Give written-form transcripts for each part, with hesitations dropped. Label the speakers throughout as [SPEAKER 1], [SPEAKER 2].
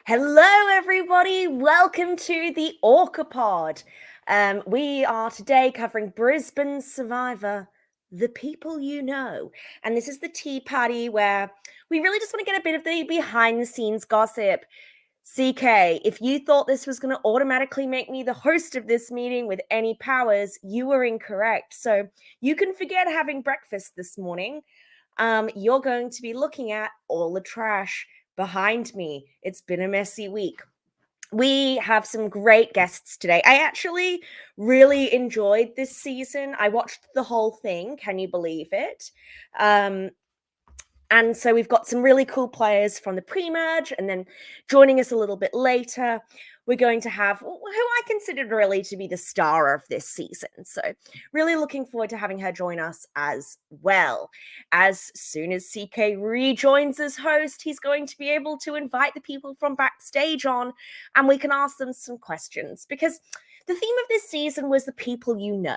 [SPEAKER 1] Hello, everybody. Welcome to the ORCA pod. We are today covering Brisbane Survivor, the people you know. And this is the tea party where we really just want to get a bit of the behind the scenes gossip. CK, if you thought this was going to automatically make me the host of this meeting with any powers, you were incorrect. So you can forget having breakfast this morning. You're going to be looking at all the trash behind me. It's been a messy week. We have some great guests today. I actually really enjoyed this season. I watched the whole thing. Can you believe it? And so we've got some really cool players from the pre-merge, and then joining us a little bit later, we're going to have who I considered really to be the star of this season. So really looking forward to having her join us as well. As soon as CK rejoins as host, he's going to be able to invite the people from backstage on, and we can ask them some questions, because the theme of this season was the people you know.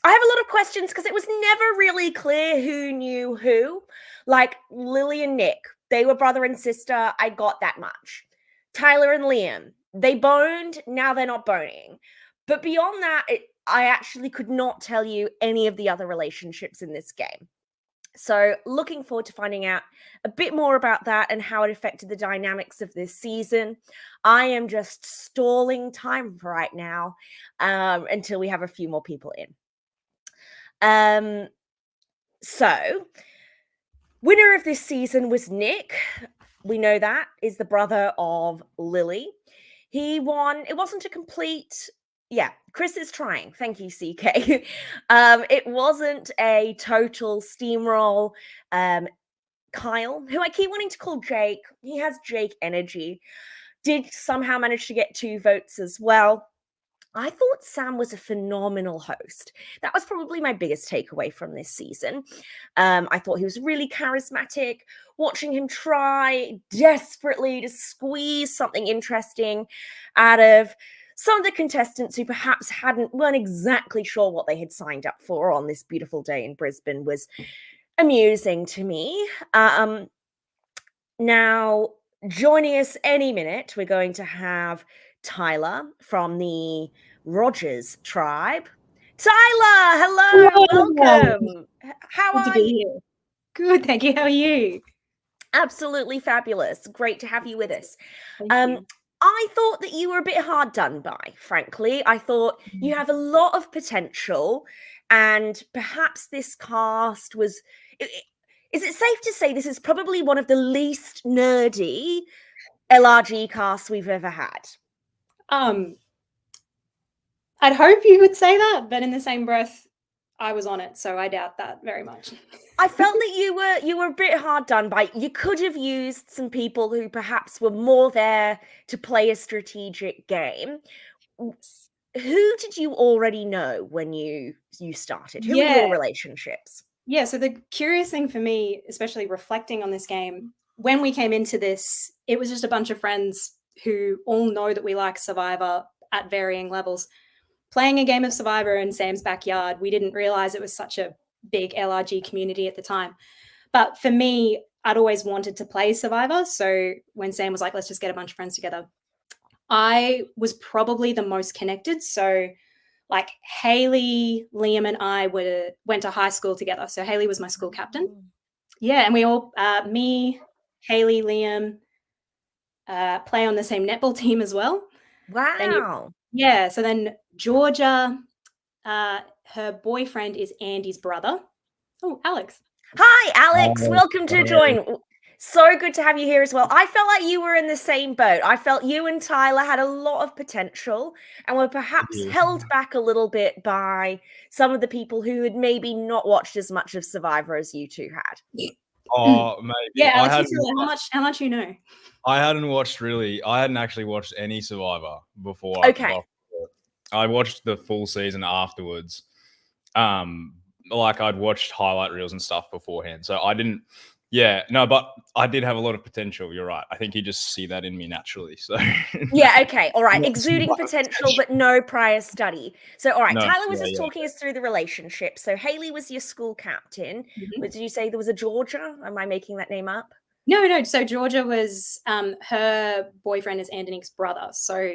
[SPEAKER 1] I have a lot of questions because it was never really clear who knew who. Like Lilly and Nick, they were brother and sister. I got that much. Tylah and Liam, they boned. Now they're not boning. But beyond that, I actually could not tell you any of the other relationships in this game. So looking forward to finding out a bit more about that and how it affected the dynamics of this season. I am just stalling time for right now until we have a few more people in. So winner of this season was Nick. We know that is the brother of Lilly. He won. It wasn't a complete. Yeah, Chris is trying. Thank you, CK. It wasn't a total steamroll. Kyle, who I keep wanting to call Jake, he has Jake energy, did somehow manage to get 2 votes as well. I thought Sam was a phenomenal host. That was probably my biggest takeaway from this season. I thought he was really charismatic. Watching him try desperately to squeeze something interesting out of some of the contestants who perhaps weren't exactly sure what they had signed up for on this beautiful day in Brisbane was amusing to me. Now, joining us any minute, we're going to have Tylah from the Rogers tribe. Tylah, hello, welcome. How
[SPEAKER 2] Good to
[SPEAKER 1] are
[SPEAKER 2] be
[SPEAKER 1] you?
[SPEAKER 2] here. Good, thank you. How are you?
[SPEAKER 1] Absolutely fabulous. Great to have you with us.
[SPEAKER 2] Thank you.
[SPEAKER 1] I thought that you were a bit hard done by, frankly. I thought you have a lot of potential, and perhaps this cast was. Is it safe to say this is probably one of the least nerdy LRG casts we've ever had?
[SPEAKER 2] I'd hope you would say that, but in the same breath, I was on it, so I doubt that very much.
[SPEAKER 1] I felt that you were a bit hard done by. You could have used some people who perhaps were more there to play a strategic game. Who did you already know when you started? Who were your relationships?
[SPEAKER 2] Yeah, so the curious thing for me, especially reflecting on this game, when we came into this, it was just a bunch of friends who all know that we like Survivor at varying levels. Playing a game of Survivor in Sam's backyard, we didn't realize it was such a big LRG community at the time. But for me, I'd always wanted to play Survivor. So when Sam was like, let's just get a bunch of friends together, I was probably the most connected. So like Haley, Liam, and I went to high school together. So Haley was my school captain. Yeah, and we all, me, Haley, Liam, play on the same netball team as well.
[SPEAKER 1] Wow.
[SPEAKER 2] So then Georgia, her boyfriend is Andy's brother. Oh, Alex.
[SPEAKER 1] Hi, Alex. Welcome to join. So good to have you here as well. I felt like you were in the same boat. I felt you and Tylah had a lot of potential and were perhaps held back a little bit by some of the people who had maybe not watched as much of Survivor as you two had.
[SPEAKER 3] Oh, maybe.
[SPEAKER 2] Yeah, Alex, how much you know?
[SPEAKER 3] I hadn't actually watched any Survivor before.
[SPEAKER 1] Okay.
[SPEAKER 3] I watched the full season afterwards. Like I'd watched highlight reels and stuff beforehand. So I didn't, but I did have a lot of potential. You're right. I think you just see that in me naturally. So
[SPEAKER 1] yeah, okay. All right. Exuding potential, but no prior study. So, all right. No, Tylah was just talking us through the relationship. So Haley was your school captain.
[SPEAKER 2] Mm-hmm.
[SPEAKER 1] Did you say there was a Georgia? Am I making that name up?
[SPEAKER 2] No. So Georgia was her boyfriend is Andy brother, so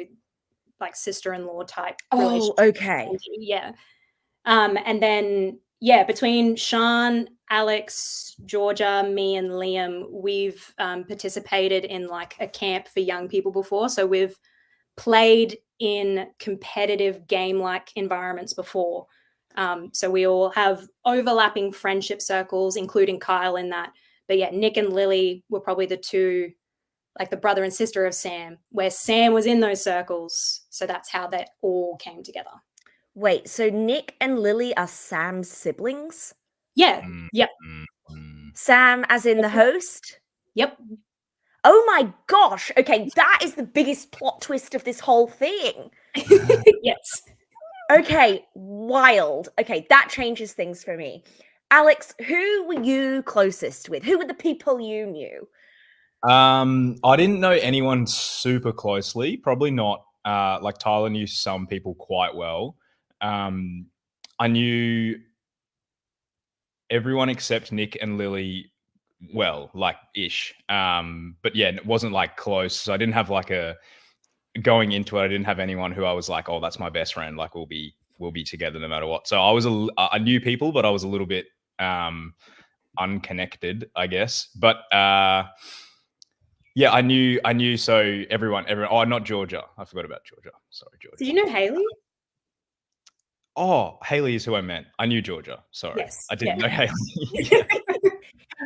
[SPEAKER 2] like sister-in-law type.
[SPEAKER 1] Oh, okay.
[SPEAKER 2] Yeah. And then between Sean, Alex, Georgia, me, and Liam, we've participated in like a camp for young people before. So we've played in competitive game-like environments before. So we all have overlapping friendship circles, including Kyle in that. But yeah, Nick and Lily were probably the two, like the brother and sister of Sam, where Sam was in those circles. So that's how they all came together.
[SPEAKER 1] Wait, so Nick and Lily are Sam's siblings?
[SPEAKER 2] Yeah. Yep.
[SPEAKER 1] Sam as in the host?
[SPEAKER 2] Yep.
[SPEAKER 1] Oh my gosh. Okay, that is the biggest plot twist of this whole thing.
[SPEAKER 2] Yes.
[SPEAKER 1] Okay, wild. Okay, that changes things for me. Alex, who were you closest with? Who were the people you knew?
[SPEAKER 3] I didn't know anyone super closely. Probably not. Like Tylah knew some people quite well. I knew everyone except Nick and Lily well, like ish. But yeah, it wasn't like close. So I didn't have like going into it. I didn't have anyone who I was like, oh, that's my best friend. Like we'll be together no matter what. So I knew people, but I was a little bit unconnected, I guess. But yeah, I knew. So everyone. Oh, not Georgia. I forgot about Georgia. Sorry, Georgia.
[SPEAKER 2] Did you know Haley?
[SPEAKER 3] Oh, Haley is who I meant. I knew Georgia. Sorry,
[SPEAKER 2] Yes.
[SPEAKER 3] I didn't know Haley.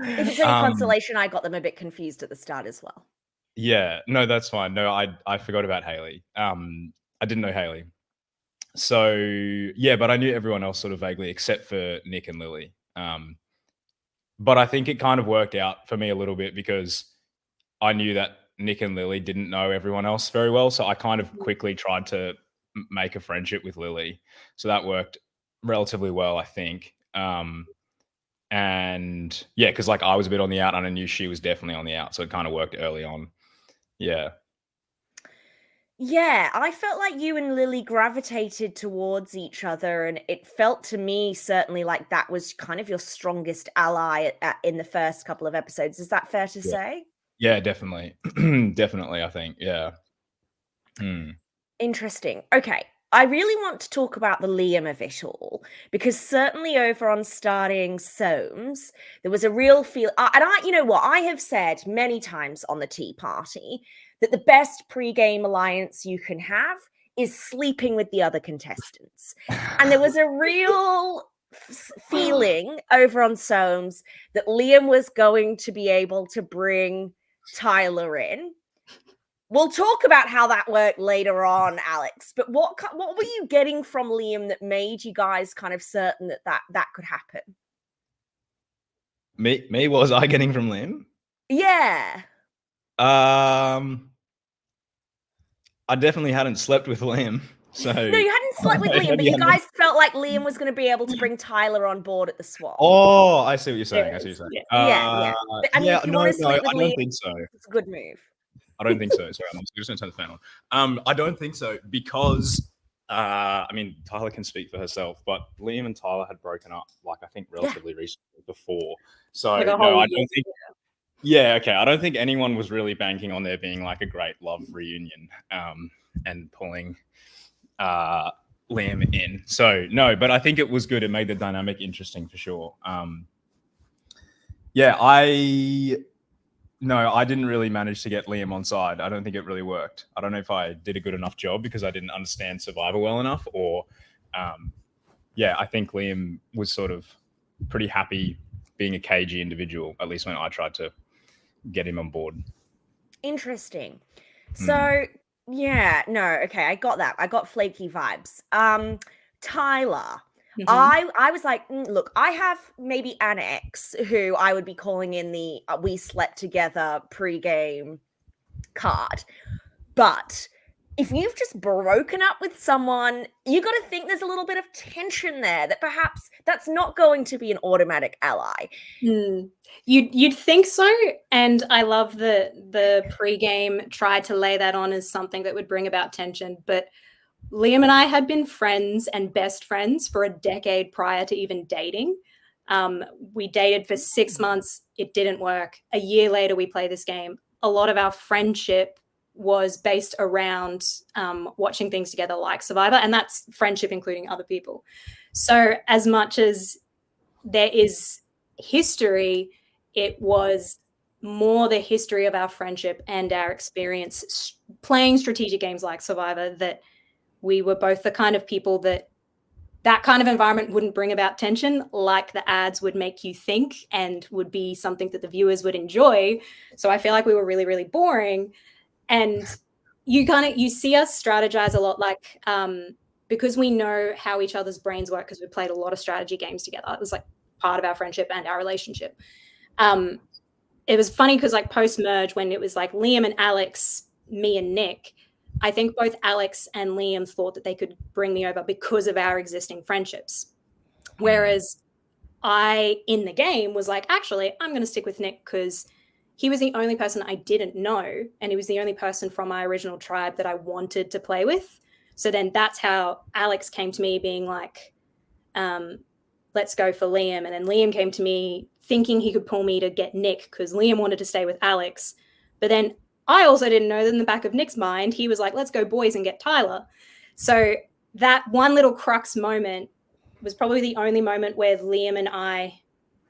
[SPEAKER 1] If it's any consolation, I got them a bit confused at the start as well.
[SPEAKER 3] Yeah, no, that's fine. No, I forgot about Haley. I didn't know Haley. So yeah, but I knew everyone else sort of vaguely, except for Nick and Lily. But I think it kind of worked out for me a little bit because I knew that Nick and Lily didn't know everyone else very well. So I kind of quickly tried to make a friendship with Lily. So that worked relatively well, I think. And yeah, because like I was a bit on the out and I knew she was definitely on the out. So it kind of worked early on. Yeah.
[SPEAKER 1] Yeah, I felt like you and Lily gravitated towards each other, and it felt to me certainly like that was kind of your strongest ally in the first couple of episodes. Is that fair to say?
[SPEAKER 3] Yeah, definitely. Definitely, I think. Yeah.
[SPEAKER 1] Interesting. Okay. I really want to talk about the Liam of it all because certainly over on Starting Soames, there was a real feel. And you know what? I have said many times on the Tea Party that the best pre-game alliance you can have is sleeping with the other contestants. And there was a real feeling over on Soames that Liam was going to be able to bring Tylah in. We'll talk about how that worked later on, Alex. But what were you getting from Liam that made you guys kind of certain that could happen?
[SPEAKER 3] Me, what was I getting from Liam?
[SPEAKER 1] Yeah.
[SPEAKER 3] I definitely hadn't slept with Liam. So
[SPEAKER 1] no, you hadn't slept with Liam, but you guys felt like Liam was going to be able to bring Tylah on board at the swap.
[SPEAKER 3] Oh, I see what you're saying.
[SPEAKER 1] Yeah. But, I mean, if you want to sleep with
[SPEAKER 3] I don't think so.
[SPEAKER 1] It's a good move.
[SPEAKER 3] I don't think so. Sorry, I'm just going to turn the fan on. I don't think so because, I mean, Tylah can speak for herself, but Liam and Tylah had broken up, like I think relatively recently before. So
[SPEAKER 2] like
[SPEAKER 3] no, I don't think. Yeah, okay. I don't think anyone was really banking on there being like a great love reunion and pulling Liam in. So no, but I think it was good. It made the dynamic interesting for sure. Yeah, I didn't really manage to get Liam on side. I don't think it really worked. I don't know if I did a good enough job because I didn't understand Survivor well enough, or yeah, I think Liam was sort of pretty happy being a cagey individual, at least when I tried to get him on board.
[SPEAKER 1] Interesting. So yeah, no, okay, I got that. I got flaky vibes. Tylah. I was like, look, I have maybe an ex who I would be calling in the we slept together pre-game card. But if you've just broken up with someone, you got to think there's a little bit of tension there that perhaps that's not going to be an automatic ally.
[SPEAKER 2] You'd think so, and I love the pre-game tried to lay that on as something that would bring about tension, but Liam and I had been friends and best friends for a decade prior to even dating. We dated for 6 months. It didn't work. A year later, we play this game. A lot of our friendship was based around watching things together like Survivor, and that's friendship including other people. So as much as there is history, it was more the history of our friendship and our experience playing strategic games like Survivor that we were both the kind of people that kind of environment wouldn't bring about tension like the ads would make you think and would be something that the viewers would enjoy. So I feel like we were really, really boring. And you see us strategize a lot, like because we know how each other's brains work because we played a lot of strategy games together. It was like part of our friendship and our relationship. It was funny because like post-merge, when it was like Liam and Alex, me and Nick, I think both Alex and Liam thought that they could bring me over because of our existing friendships. Whereas I, in the game, was like, actually, I'm going to stick with Nick because he was the only person I didn't know. And he was the only person from my original tribe that I wanted to play with. So then that's how Alex came to me being like, let's go for Liam. And then Liam came to me thinking he could pull me to get Nick because Liam wanted to stay with Alex. But then I also didn't know that in the back of Nick's mind, he was like, let's go boys and get Tylah. So that one little crux moment was probably the only moment where Liam and I,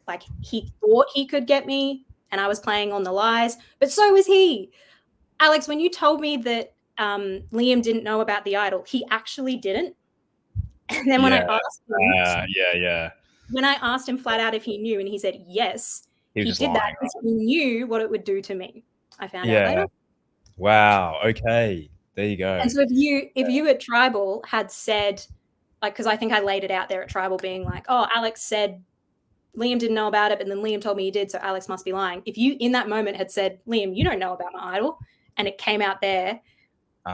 [SPEAKER 2] like, he thought he could get me and I was playing on the lies, but so was he. Alex, when you told me that Liam didn't know about the idol, he actually didn't. And then when I asked him, when I asked him flat out if he knew, and he said yes, he did lying. That because he knew what it would do to me. I found out later.
[SPEAKER 3] Wow. Okay. There you go.
[SPEAKER 2] And so if you at Tribal had said, like, because I think I laid it out there at Tribal being like, oh, Alex said Liam didn't know about it, but then Liam told me he did, so Alex must be lying. If you in that moment had said, Liam, you don't know about my idol, and it came out there,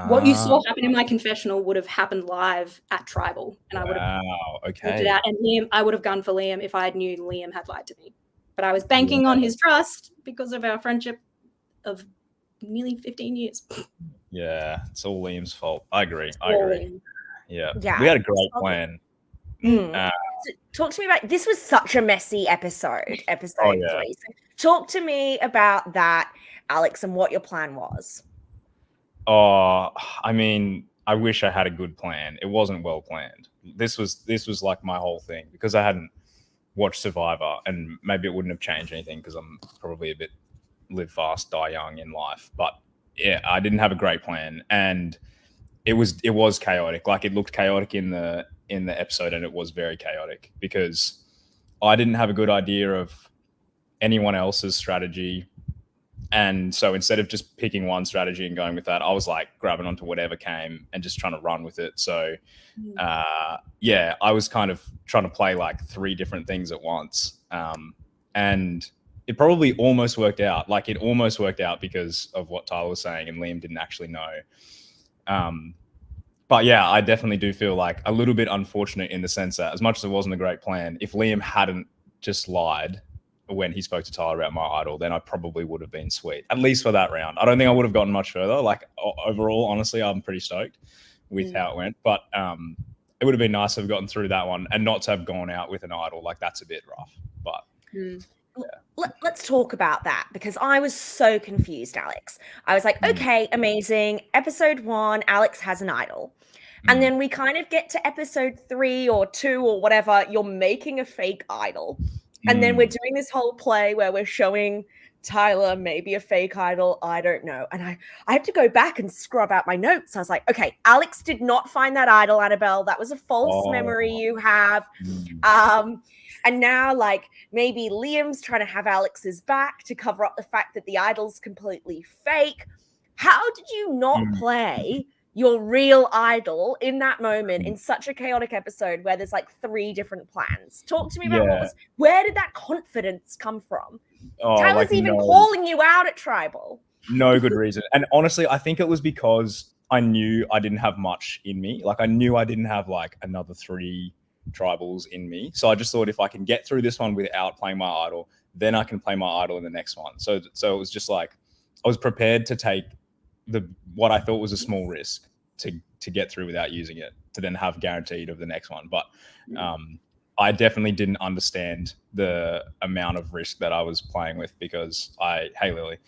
[SPEAKER 2] what you saw happen in my confessional would have happened live at Tribal, and I would have it out. And Liam, I would have gone for Liam if I knew Liam had lied to me. But I was banking on his trust because of our friendship of nearly 15 years.
[SPEAKER 3] Yeah, it's all Liam's fault. I agree. Yeah, we had a great plan.
[SPEAKER 1] Talk to me about, this was such a messy episode 3. So talk to me about that, Alex, and what your plan was.
[SPEAKER 3] I mean, I wish I had a good plan. It wasn't well planned. This was like my whole thing because I hadn't watched Survivor, and maybe it wouldn't have changed anything because I'm probably a bit live fast, die young in life. But yeah, I didn't have a great plan, and it was chaotic. Like, it looked chaotic in the episode, and it was very chaotic because I didn't have a good idea of anyone else's strategy. And so instead of just picking one strategy and going with that, I was like grabbing onto whatever came and just trying to run with it. So I was kind of trying to play like 3 different things at once. And it probably almost worked out. Like, it almost worked out because of what Tylah was saying, and Liam didn't actually know. But yeah, I definitely do feel like a little bit unfortunate in the sense that as much as it wasn't a great plan, if Liam hadn't just lied when he spoke to Tylah about my idol, then I probably would have been sweet, at least for that round. I don't think I would have gotten much further. Like, overall, honestly, I'm pretty stoked with how it went. But it would have been nice to have gotten through that one and not to have gone out with an idol. Like, that's a bit rough. But
[SPEAKER 1] let's talk about that, because I was so confused, Alex. I was like, okay, amazing. Episode 1, Alex has an idol. And then we kind of get to episode 3 or 2 or whatever, you're making a fake idol. And then we're doing this whole play where we're showing Tylah maybe a fake idol. I don't know. And I had to go back and scrub out my notes. I was like, okay, Alex did not find that idol, Annabel. That was a false memory you have. And now, like, maybe Liam's trying to have Alex's back to cover up the fact that the idol's completely fake. How did you not play your real idol in that moment in such a chaotic episode where there's like 3 different plans? Talk to me about where did that confidence come from? Tyler's like, even calling you out at Tribal.
[SPEAKER 3] No good reason. And honestly, I think it was because I knew I didn't have much in me. Like, I knew I didn't have like another 3 Tribals in me. So I just thought, if I can get through this one without playing my idol, then I can play my idol in the next one. So it was just like, I was prepared to take what I thought was a small risk to get through without using it, to then have guaranteed of the next one. But I definitely didn't understand the amount of risk that I was playing with because hey Lily,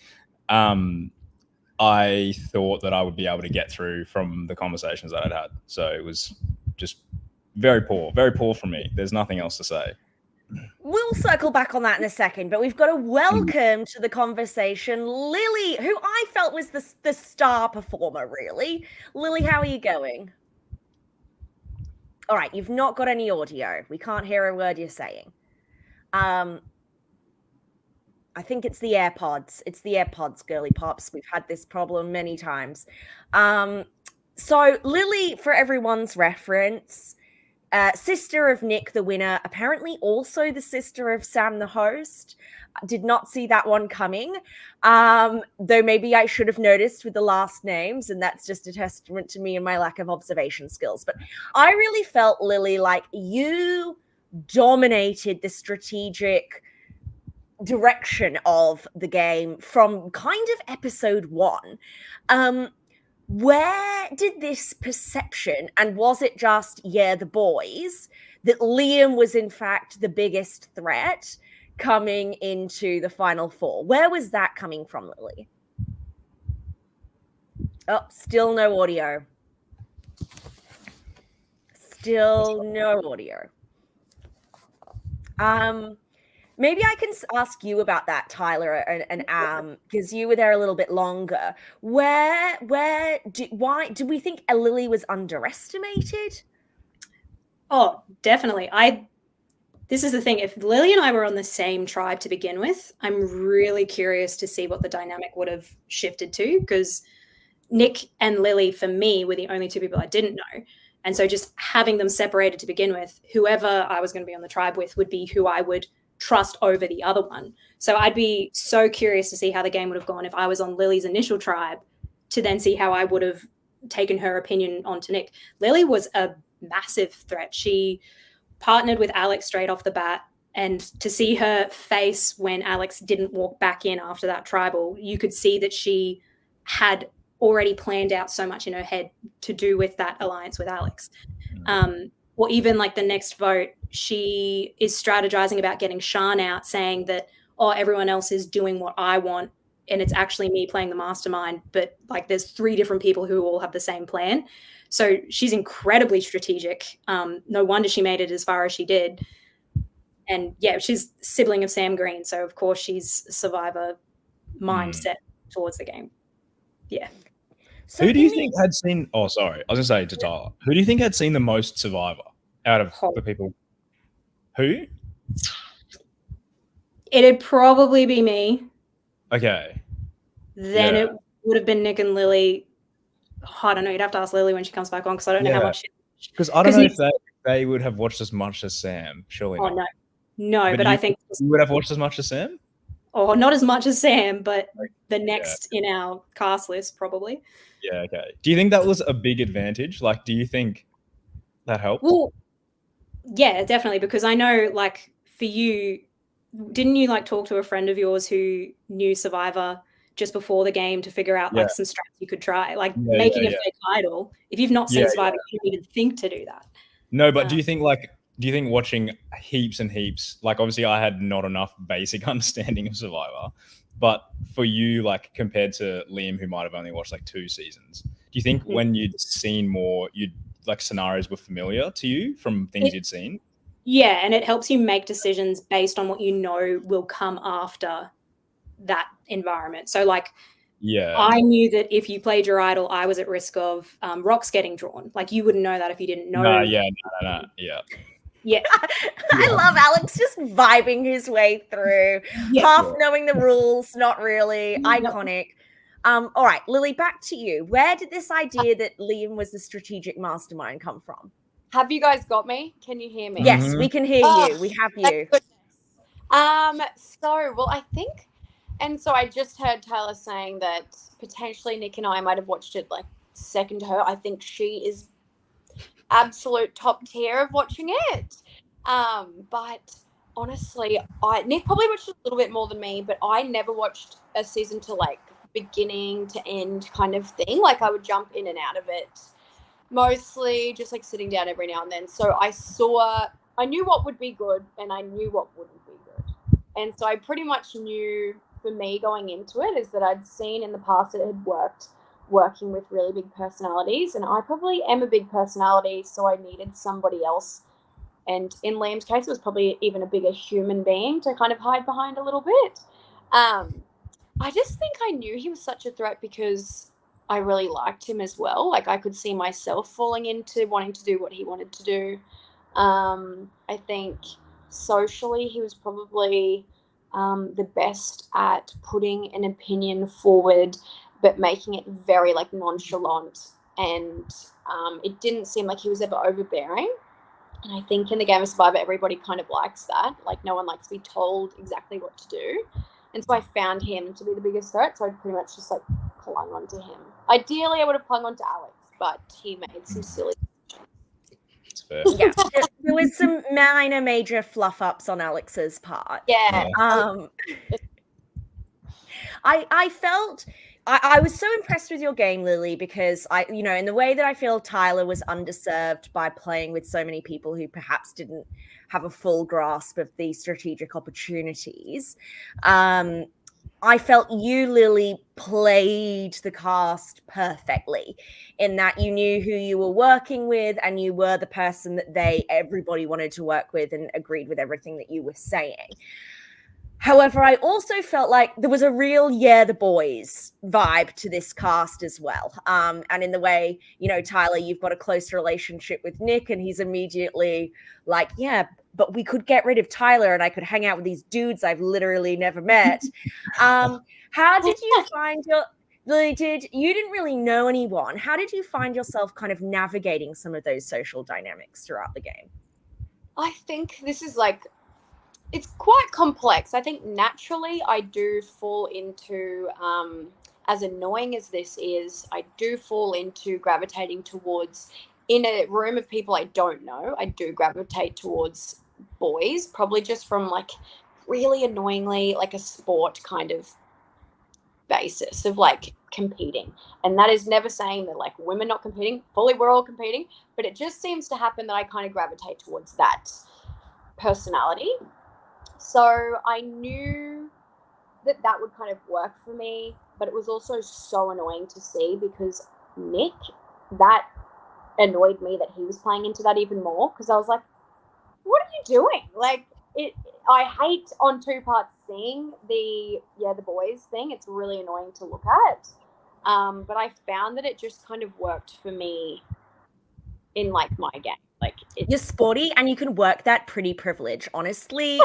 [SPEAKER 3] I thought that I would be able to get through from the conversations that I'd had. So it was just very poor from me. There's nothing else to say.
[SPEAKER 1] We'll circle back on that in a second, but we've got to welcome to the conversation Lily, who I felt was the star performer, really. Lily, how are you going? All right, you've not got any audio. We can't hear a word you're saying. I think it's the AirPods. It's the AirPods, girly pops. We've had this problem many times. So Lily, for everyone's reference, sister of Nick, the winner, apparently also the sister of Sam, the host. Did not see that one coming, though maybe I should have noticed with the last names, and that's just a testament to me and my lack of observation skills. But I really felt, Lily, like you dominated the strategic direction of the game from kind of episode 1. Where did this perception, and was it just, the boys, that Liam was in fact the biggest threat coming into the final 4? Where was that coming from, Lily? Oh, still no audio. Still no audio. Maybe I can ask you about that, Tyler, and because you were there a little bit longer. Why do we think Lily was underestimated?
[SPEAKER 2] Oh, definitely. This is the thing. If Lily and I were on the same tribe to begin with, I'm really curious to see what the dynamic would have shifted to, because Nick and Lily, for me, were the only 2 people I didn't know. And so just having them separated to begin with, whoever I was going to be on the tribe with would be who I would trust over the other one. So I'd be so curious to see how the game would have gone if I was on Lily's initial tribe, to then see how I would have taken her opinion onto Nick. Lily was a massive threat. She partnered with Alex straight off the bat, and to see her face when Alex didn't walk back in after that tribal, you could see that she had already planned out so much in her head to do with that alliance with Alex. Or even like the next vote, she is strategizing about getting Sean out, saying that, oh, everyone else is doing what I want, and it's actually me playing the mastermind, but like there's 3 different people who all have the same plan. So she's incredibly strategic. No wonder she made it as far as she did. And yeah, she's sibling of Sam Green, so of course she's Survivor mindset towards the game. Yeah.
[SPEAKER 3] So who do you think had seen? Oh, sorry, I was gonna say to Tyler. Who do you think had seen the most Survivor out of the people? Who?
[SPEAKER 2] It'd probably be me.
[SPEAKER 3] Okay.
[SPEAKER 2] Then it would have been Nick and Lily. I don't know. You'd have to ask Lily when she comes back on, because I don't know how much.
[SPEAKER 3] Because I don't know if they would have watched as much as Sam. Surely.
[SPEAKER 2] Oh
[SPEAKER 3] not.
[SPEAKER 2] No. But I think
[SPEAKER 3] you would have watched as much as Sam.
[SPEAKER 2] Oh, not as much as Sam, but the next in our cast list, probably.
[SPEAKER 3] Yeah, okay. Do you think that was a big advantage? Like, do you think that helped?
[SPEAKER 2] Well, yeah, definitely. Because I know, like, for you, didn't you, like, talk to a friend of yours who knew Survivor just before the game to figure out, like, some strats you could try? Like, making a fake idol. If you've not seen Survivor, you shouldn't even think to do that.
[SPEAKER 3] No, but do you think watching heaps and heaps, like, obviously I had not enough basic understanding of Survivor, but for you, like, compared to Liam, who might have only watched like 2 seasons, do you think when you'd seen more, like, scenarios were familiar to you from things you'd seen?
[SPEAKER 2] Yeah, and it helps you make decisions based on what you know will come after that environment. So, like, I knew that if you played your idol, I was at risk of rocks getting drawn. Like, you wouldn't know that if you didn't know.
[SPEAKER 3] No. Yeah.
[SPEAKER 1] I love Alex just vibing his way through, half knowing the rules, not really. Iconic. All right, Lily, back to you. Where did this idea that Liam was the strategic mastermind come from?
[SPEAKER 4] Have you guys got me? Can you hear me?
[SPEAKER 1] Yes, we can hear you. We have you.
[SPEAKER 4] Well, I think, and so I just heard Tyler saying that potentially Nick and I might have watched it like second to her. I think she is absolute top tier of watching it. But honestly, Nick probably watched a little bit more than me, but I never watched a season to like beginning to end kind of thing. Like, I would jump in and out of it, mostly just like sitting down every now and then. So I saw I knew what would be good and I knew what wouldn't be good. And so I pretty much knew for me going into it is that I'd seen in the past that it had worked working with really big personalities. And I probably am a big personality, so I needed somebody else. And in Liam's case, it was probably even a bigger human being to kind of hide behind a little bit. I just think I knew he was such a threat because I really liked him as well. Like I could see myself falling into wanting to do what he wanted to do. I think socially he was probably the best at putting an opinion forward, but making it very like nonchalant. And it didn't seem like he was ever overbearing. And I think in the game of Survivor, everybody kind of likes that. Like no one likes to be told exactly what to do. And so I found him to be the biggest threat. So I pretty much just like clung on to him. Ideally, I would have clung on to Alex, but he made some silly decisions.
[SPEAKER 3] It's fair.
[SPEAKER 1] Yeah, there was some minor, major fluff ups on Alex's part.
[SPEAKER 4] Yeah.
[SPEAKER 1] I felt I was so impressed with your game, Lily, because in the way that I feel Tylah was underserved by playing with so many people who perhaps didn't have a full grasp of the strategic opportunities. I felt you, Lily, played the cast perfectly in that you knew who you were working with and you were the person that everybody wanted to work with and agreed with everything that you were saying. However, I also felt like there was a real the boys vibe to this cast as well. And in the way, Tylah, you've got a close relationship with Nick and he's immediately like, yeah, but we could get rid of Tylah and I could hang out with these dudes I've literally never met. How did you find you didn't really know anyone. How did you find yourself kind of navigating some of those social dynamics throughout the game?
[SPEAKER 4] I think this is it's quite complex. I think naturally I do fall into, as annoying as this is, I do fall into gravitating towards, in a room of people I don't know, I do gravitate towards boys, probably just from like really annoyingly like a sport kind of basis of like competing. And that is never saying that like women not competing, fully we're all competing, but it just seems to happen that I kind of gravitate towards that personality. So I knew that would kind of work for me, but it was also so annoying to see because Nick, that annoyed me that he was playing into that even more because I was like, what are you doing? Like, I hate on two parts seeing the boys thing. It's really annoying to look at. But I found that it just kind of worked for me in like my game. Like
[SPEAKER 1] you're sporty and you can work that pretty privilege. Honestly,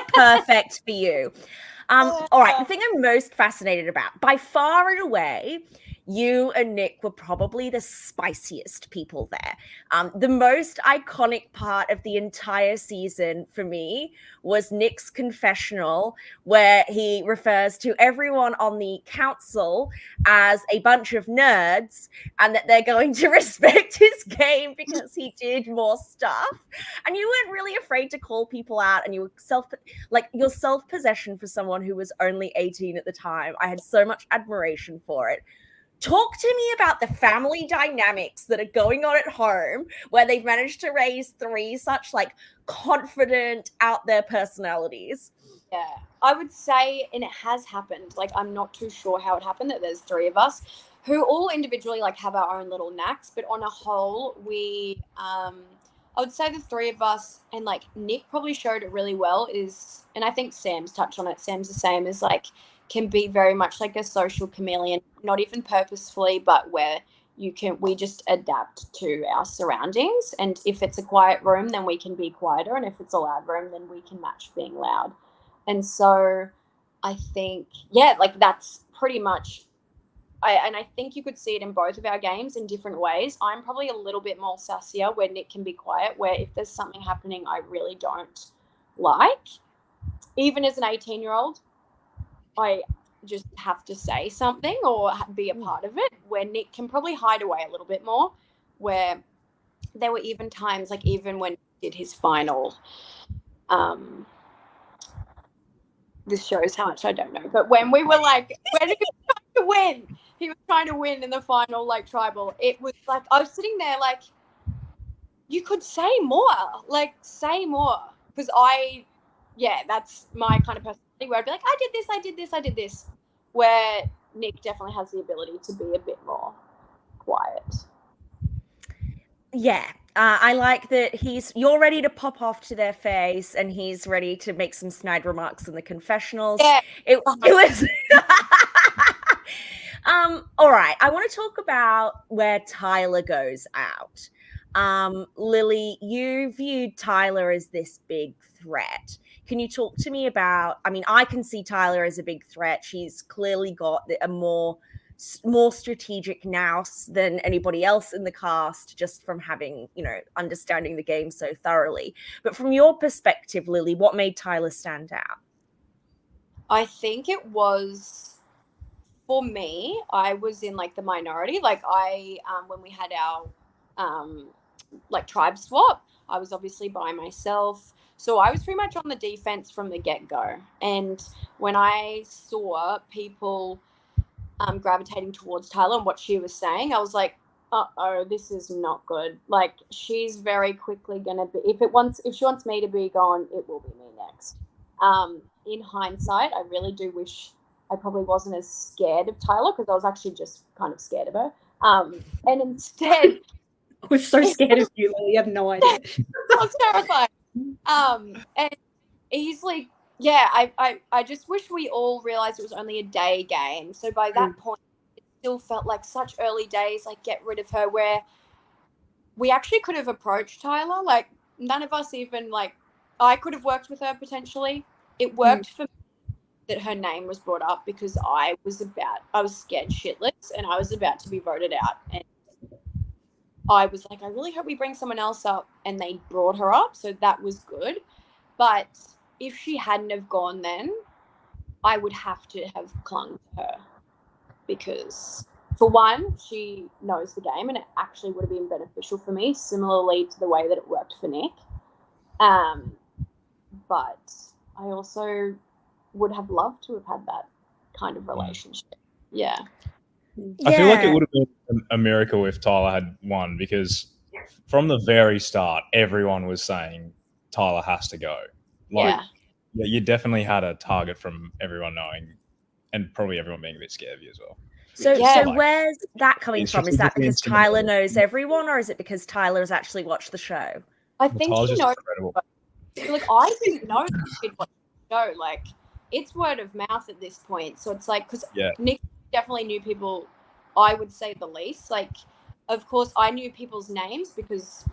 [SPEAKER 1] perfect for you. All right, the thing I'm most fascinated about, by far and away, you and Nick were probably the spiciest people there. The most iconic part of the entire season for me was Nick's confessional, where he refers to everyone on the council as a bunch of nerds and that they're going to respect his game because he did more stuff. And you weren't really afraid to call people out, and you were your self-possession for someone who was only 18 at the time. I had so much admiration for it. Talk to me about the family dynamics that are going on at home where they've managed to raise three such like confident out there personalities.
[SPEAKER 4] Yeah, I would say, and it has happened, like I'm not too sure how it happened that there's three of us who all individually like have our own little knacks, but on a whole we I would say the three of us, and like Nick probably showed it really well, and I think Sam's touched on it. Sam's the same, as like can be very much like a social chameleon, not even purposefully, but where we just adapt to our surroundings. And if it's a quiet room, then we can be quieter. And if it's a loud room, then we can match being loud. And so I think, like that's pretty much, I think you could see it in both of our games in different ways. I'm probably a little bit more sassier where Nick can be quiet, where if there's something happening I really don't like, even as an 18-year-old, I just have to say something or be a part of it, where Nick can probably hide away a little bit more, where there were even times, like even when he did his final, this shows how much I don't know, but when we were like, when he was trying to win in the final, like tribal, it was like, I was sitting there like, you could say more. Like, say more. Because that's my kind of personality where I'd be like, I did this, I did this, I did this. Where Nick definitely has the ability to be a bit more quiet.
[SPEAKER 1] Yeah. I like that you're ready to pop off to their face and he's ready to make some snide remarks in the confessionals.
[SPEAKER 4] Yeah.
[SPEAKER 1] It was all right. I want to talk about where Tylah goes out. Lily, you viewed Tylah as this big threat. Can you talk to me about, I mean, I can see Tylah as a big threat. She's clearly got a more strategic nous than anybody else in the cast, just from having, understanding the game so thoroughly. But from your perspective, Lily, what made Tylah stand out?
[SPEAKER 4] I think it was, for me, I was in like the minority. Like when we had our like tribe swap, I was obviously by myself. So I was pretty much on the defense from the get-go. And when I saw people gravitating towards Tylah and what she was saying, I was like, this is not good. Like, she's very quickly gonna be, if she wants me to be gone, it will be me next. In hindsight, I really do wish I probably wasn't as scared of Tylah, because I was actually just kind of scared of her. And instead
[SPEAKER 2] I was so scared of you, Lily. You have no idea.
[SPEAKER 4] I was terrified. And easily, yeah, I just wish we all realized it was only a day game. So by that point, it still felt like such early days, like get rid of her, where we actually could have approached Tylah. Like, none of us even, like, I could have worked with her potentially. It worked for me that her name was brought up, because I was scared shitless and I was about to be voted out. And I was like, I really hope we bring someone else up, and they brought her up. So that was good. But if she hadn't have gone then, I would have to have clung to her, because for one, she knows the game and it actually would have been beneficial for me, similarly to the way that it worked for Nick. But I also would have loved to have had that kind of relationship. Yeah.
[SPEAKER 3] I feel like it would have been a miracle if Tylah had won, because from the very start, everyone was saying Tylah has to go. Like, yeah, you definitely had a target from everyone knowing, and probably everyone being a bit scared of you as well.
[SPEAKER 1] So where's that coming from? Is that because Tylah knows everyone, or is it because Tylah has actually watched the show?
[SPEAKER 4] I think
[SPEAKER 3] Tyler's
[SPEAKER 4] she
[SPEAKER 3] just
[SPEAKER 4] knows.
[SPEAKER 3] incredible.
[SPEAKER 4] Like, I didn't know that she'd watched the show. Like, it's word of mouth at this point. So it's like, because Nick definitely knew people, I would say the least. Like, of course, I knew people's names because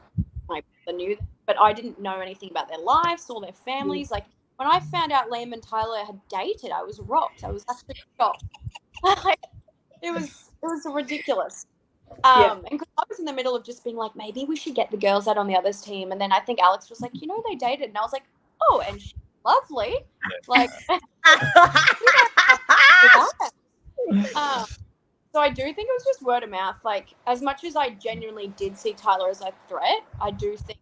[SPEAKER 4] my brother knew them, but I didn't know anything about their lives or their families. Like, when I found out Liam and Tylah had dated, I was rocked. I was actually shocked. Like, it was ridiculous. And because I was in the middle of just being like, maybe we should get the girls out on the other's team. And then I think Alex was like, they dated. And I was like, oh, and she's lovely. Like, so I do think it was just word of mouth. Like, as much as I genuinely did see Tylah as a threat, I do think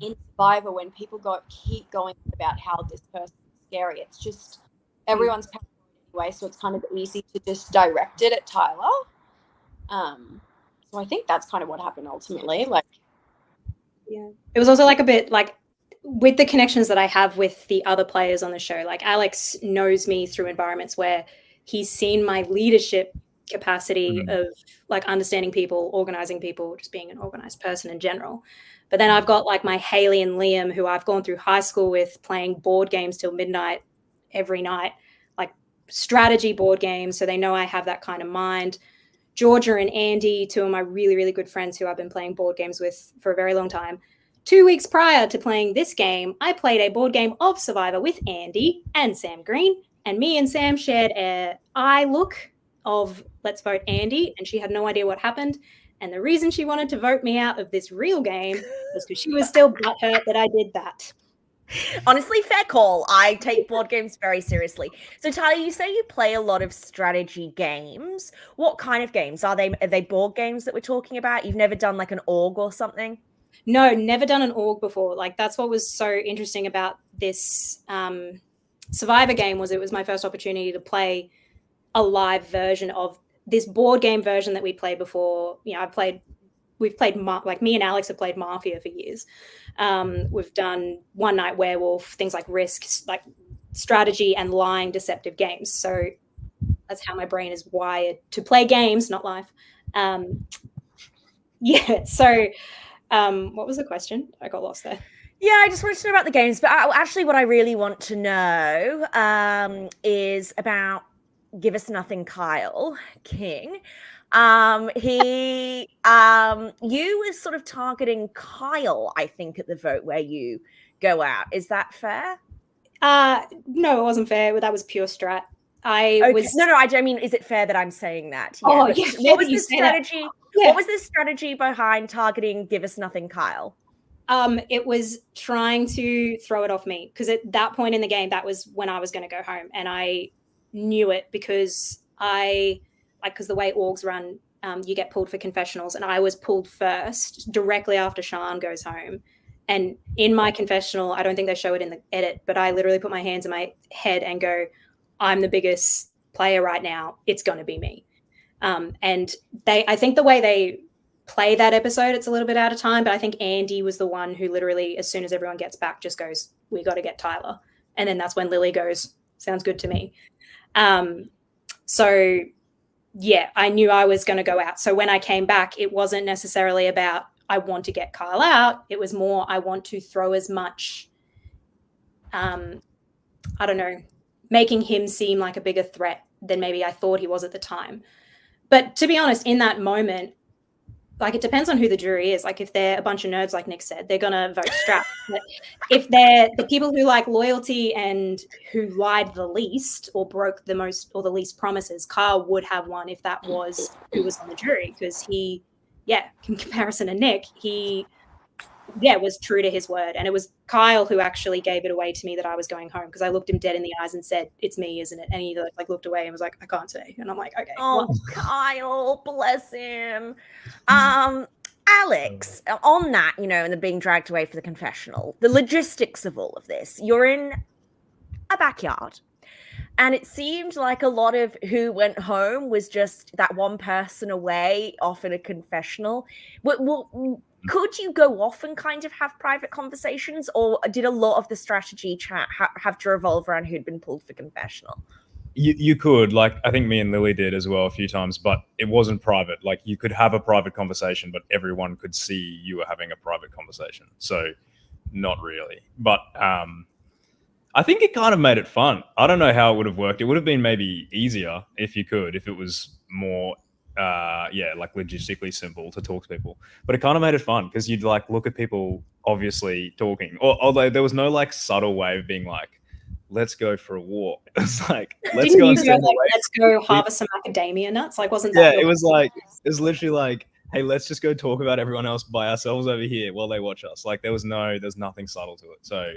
[SPEAKER 4] in Survivor, when people keep going about how this person's scary, it's just everyone's paranoid anyway, so it's kind of easy to just direct it at Tylah. So I think that's kind of what happened ultimately. Like,
[SPEAKER 2] yeah, it was also like a bit like with the connections that I have with the other players on the show. Like, Alex knows me through environments where he's seen my leadership capacity of like understanding people, organizing people, just being an organized person in general. But then I've got like my Haley and Liam, who I've gone through high school with, playing board games till midnight every night, like strategy board games. So they know I have that kind of mind. Georgia and Andy, two of my really, really good friends who I've been playing board games with for a very long time. 2 weeks prior to playing this game, I played a board game of Survivor with Andy and Sam Green, and me and Sam shared an eye look of let's vote Andy, and she had no idea what happened. And the reason she wanted to vote me out of this real game was because she was still butthurt that I did that.
[SPEAKER 1] Honestly, fair call. I take board games very seriously. So, Tylah, you say you play a lot of strategy games. What kind of games? Are they board games that we're talking about? You've never done like an org or something?
[SPEAKER 2] No, never done an org before. Like, that's what was so interesting about this Survivor game, was it was my first opportunity to play a live version of this board game version that we played before. You know, I played we've played like me and Alex have played Mafia for years. We've done One Night Werewolf, things like Risk, like strategy and lying deceptive games. So that's how my brain is wired to play games, not life. Yeah. So what was the question? I got lost there.
[SPEAKER 1] Yeah, I just wanted to know about the games, but actually what I really want to know is about Give Us Nothing Kyle King. You were sort of targeting Kyle, I think, at the vote where you go out. Is that fair?
[SPEAKER 2] No, it wasn't fair. That was pure strat. No,
[SPEAKER 1] I mean, is it fair that I'm saying that? Yeah.
[SPEAKER 2] Oh, yeah.
[SPEAKER 1] What was the strategy?
[SPEAKER 2] Yeah.
[SPEAKER 1] What was the strategy behind targeting Give Us Nothing Kyle?
[SPEAKER 2] It was trying to throw it off me, because at that point in the game, that was when I was going to go home, and I knew it because because the way orgs run, you get pulled for confessionals, and I was pulled first directly after Sian goes home. And in my confessional, I don't think they show it in the edit, but I literally put my hands in my head and go, I'm the biggest player right now. It's going to be me. And I think the way they play that episode, it's a little bit out of time, but I think Andy was the one who literally, as soon as everyone gets back, just goes, we got to get Tylah. And then that's when Lily goes, sounds good to me. So yeah, I knew I was going to go out. So when I came back, it wasn't necessarily about, I want to get Kyle out. It was more, I want to throw as much, I don't know, making him seem like a bigger threat than maybe I thought he was at the time. But to be honest, in that moment, like, it depends on who the jury is. Like, if they're a bunch of nerds, like Nick said, they're going to vote strat. But if they're the people who like loyalty and who lied the least or broke the most or the least promises, Kyle would have won if that was who was on the jury, because he, in comparison to Nick, he, was true to his word. And it was Kyle who actually gave it away to me that I was going home, because I looked him dead in the eyes and said, it's me, isn't it? And he like looked away and was like, I can't say. And I'm like, okay.
[SPEAKER 1] Oh, well. Kyle, bless him. Alex, on that, and the being dragged away for the confessional, the logistics of all of this, you're in a backyard. And it seemed like a lot of who went home was just that one person away off in a confessional. Could you go off and kind of have private conversations, or did a lot of the strategy chat have to revolve around who'd been pulled for confessional?
[SPEAKER 3] You could, like, I think me and Lily did as well a few times, but it wasn't private. Like, you could have a private conversation, but everyone could see you were having a private conversation. So not really. But I think it kind of made it fun. I don't know how it would have worked. It would have been maybe easier if it was more like logistically simple to talk to people, but it kind of made it fun because you'd like look at people obviously talking, although there was no like subtle way of being like, let's go for a walk. It's like, let's go
[SPEAKER 2] harvest some macadamia nuts. Like, wasn't that?
[SPEAKER 3] Yeah, it was literally like, hey, let's just go talk about everyone else by ourselves over here while they watch us. Like, there's nothing subtle to it. So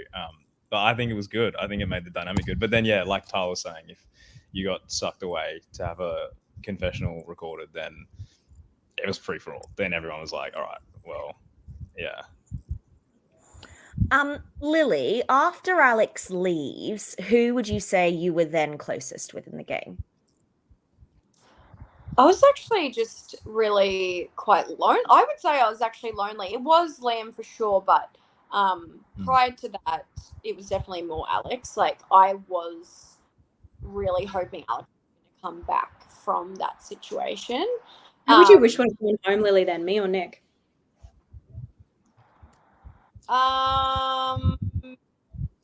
[SPEAKER 3] but I think it was good. I think it made the dynamic good. But then like Tylah was saying, if you got sucked away to have a confessional recorded, then it was free for all. Then everyone was like, all right, well, yeah.
[SPEAKER 1] Lily, after Alex leaves, who would you say you were then closest with in the game?
[SPEAKER 4] I was actually just really quite lonely. I would say I was actually lonely. It was Liam for sure, but prior to that, it was definitely more Alex. Like, I was really hoping Alex was going to come back from that situation.
[SPEAKER 2] Who would you wish would have gone home, Lily, then? Me or Nick?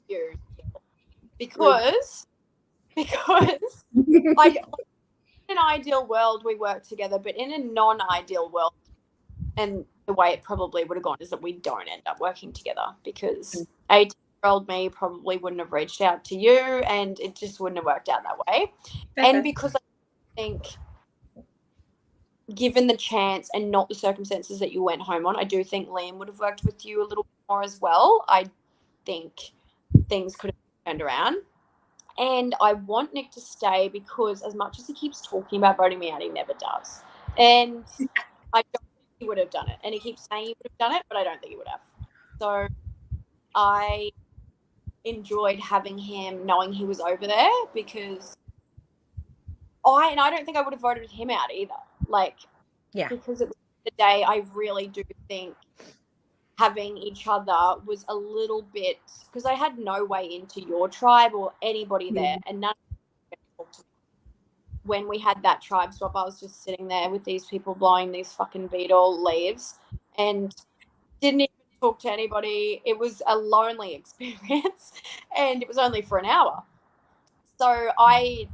[SPEAKER 4] You. Because like, in an ideal world we work together, but in a non-ideal world, and the way it probably would have gone is that we don't end up working together, because 18-year-old me probably wouldn't have reached out to you, and it just wouldn't have worked out that way. Okay. And because I think, given the chance and not the circumstances that you went home on, I do think Liam would have worked with you a little bit more as well. I think things could have turned around. And I want Nick to stay because as much as he keeps talking about voting me out, he never does. And I don't think he would have done it. And he keeps saying he would have done it, but I don't think he would have. So I enjoyed having him, knowing he was over there, because I don't think I would have voted him out either. Like,
[SPEAKER 1] yeah,
[SPEAKER 4] because it was the day, I really do think having each other was a little bit, because I had no way into your tribe or anybody there, and none of them talked to me. When we had that tribe swap, I was just sitting there with these people blowing these fucking beetle leaves and didn't even talk to anybody. It was a lonely experience, and it was only for an hour. So I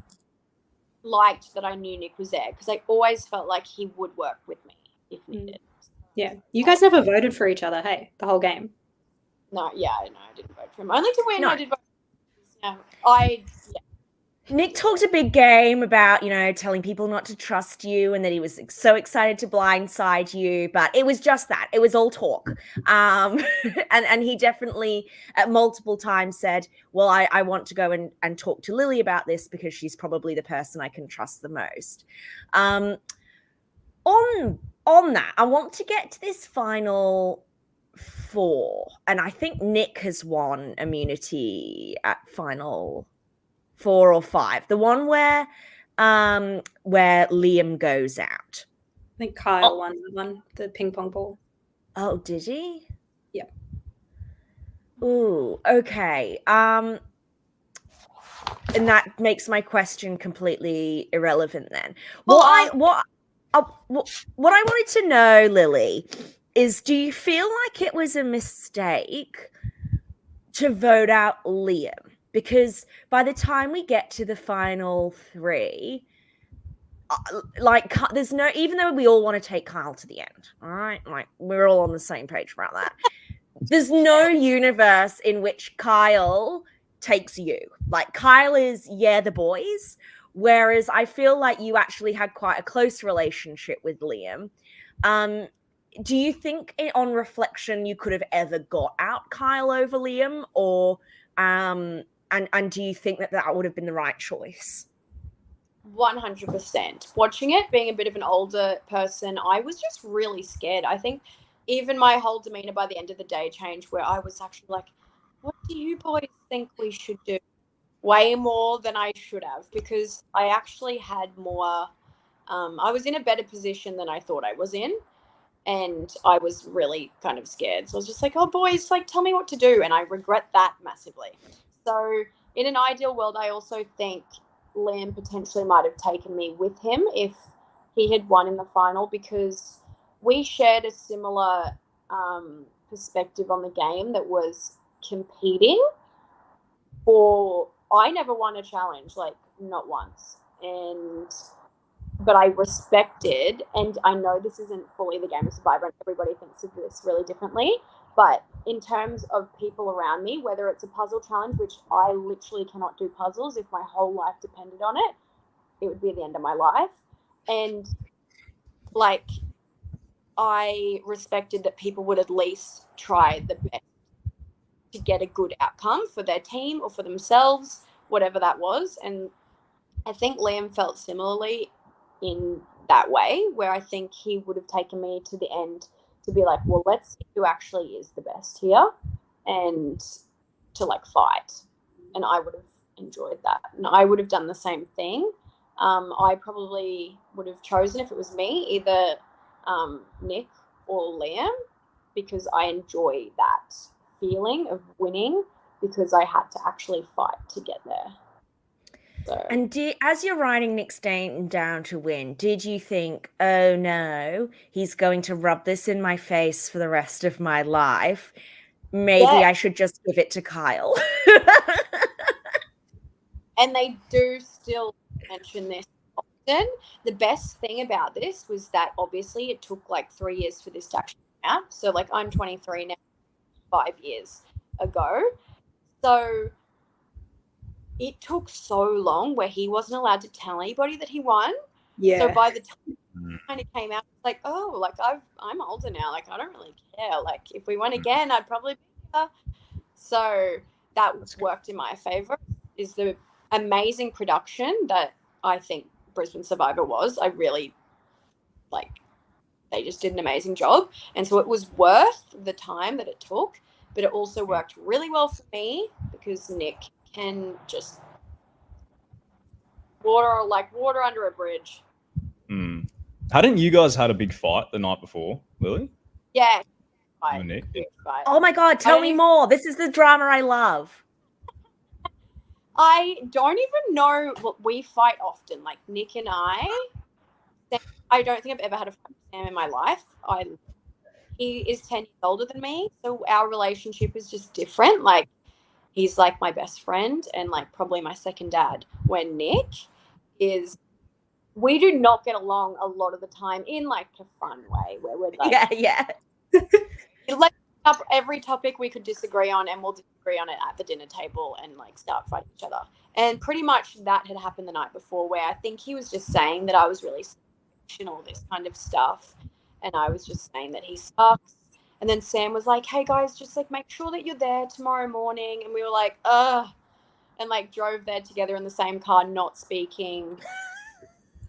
[SPEAKER 4] liked that I knew Nick was there, because I always felt like he would work with me if needed.
[SPEAKER 2] Yeah. You guys never voted for each other, hey, the whole game.
[SPEAKER 4] No, I didn't vote for him. Only to win,
[SPEAKER 1] No.
[SPEAKER 4] I did vote for him.
[SPEAKER 1] Nick talked a big game about, telling people not to trust you and that he was so excited to blindside you, but it was just that. It was all talk. And he definitely at multiple times said, well, I want to go and talk to Lily about this because she's probably the person I can trust the most. On that, I want to get to this final 4, and I think Nick has won immunity at final 4 or 5. The one where Liam goes out.
[SPEAKER 2] I think Kyle won that one, the ping pong ball.
[SPEAKER 1] Oh, did he?
[SPEAKER 2] Yeah.
[SPEAKER 1] Ooh, okay. And that makes my question completely irrelevant then. What I wanted to know, Lily, is do you feel like it was a mistake to vote out Liam? Because by the time we get to the final 3, there's no, even though we all want to take Kyle to the end, all right? Like, we're all on the same page about that. There's no universe in which Kyle takes you. Like, Kyle is, the boys, whereas I feel like you actually had quite a close relationship with Liam. Do you think, on reflection, you could have ever got out Kyle over Liam, or and do you think that would have been the right choice?
[SPEAKER 4] 100%. Watching it, being a bit of an older person, I was just really scared. I think even my whole demeanor by the end of the day changed, where I was actually like, what do you boys think we should do? Way more than I should have, because I actually had more, I was in a better position than I thought I was in. And I was really kind of scared. So I was just like, oh, boys, like, tell me what to do. And I regret that massively. So in an ideal world, I also think Liam potentially might have taken me with him if he had won in the final, because we shared a similar perspective on the game that was competing for. I never won a challenge, like, not once. But I respected, and I know this isn't fully the game of Survivor and everybody thinks of this really differently, but in terms of people around me, whether it's a puzzle challenge, which I literally cannot do puzzles, if my whole life depended on it, it would be the end of my life. And like, I respected that people would at least try the best to get a good outcome for their team or for themselves, whatever that was. And I think Liam felt similarly in that way, where I think he would have taken me to the end to be like, well, let's see who actually is the best here, and to like fight. And I would have enjoyed that. And I would have done the same thing. I probably would have chosen, if it was me, either Nick or Liam, because I enjoy that feeling of winning, because I had to actually fight to get there. So.
[SPEAKER 1] And as you're writing Nick's name down to win, did you think, oh no, he's going to rub this in my face for the rest of my life? Maybe I should just give it to Kyle.
[SPEAKER 4] And they do still mention this often. The best thing about this was that obviously it took like 3 years for this to actually come out. So like, I'm 23 now, 5 years ago. So it took so long where he wasn't allowed to tell anybody that he won.
[SPEAKER 2] Yeah.
[SPEAKER 4] So by the time it kind of came out, it's like, oh, like I'm older now. Like, I don't really care. Like, if we won again, I'd probably be here. So that worked in my favor, is the amazing production that I think Brisbane Survivor was. I really, like, they just did an amazing job. And so it was worth the time that it took, but it also worked really well for me, because Nick can just water under a bridge.
[SPEAKER 3] Hadn't you guys had a big fight the night before, Lily?
[SPEAKER 4] Yeah.
[SPEAKER 3] You
[SPEAKER 4] Fight.
[SPEAKER 3] and Nick?
[SPEAKER 4] Huge fight.
[SPEAKER 1] Oh my God, tell me more. This is the drama I love.
[SPEAKER 4] I don't even know what we fight often. Like Nick and I don't think I've ever had a fight with Sam in my life. He is 10 years older than me, so our relationship is just different. Like he's like my best friend and like probably my second dad. When Nick is, we do not get along a lot of the time in like a fun way where we're like,
[SPEAKER 1] Yeah.
[SPEAKER 4] like up every topic we could disagree on, and we'll disagree on it at the dinner table and like start fighting each other. And pretty much that had happened the night before, where I think he was just saying that I was really selfish and all this kind of stuff, and I was just saying that he sucks. And then Sam was like, "Hey guys, just like make sure that you're there tomorrow morning." And we were like, "Ugh," and like drove there together in the same car, not speaking.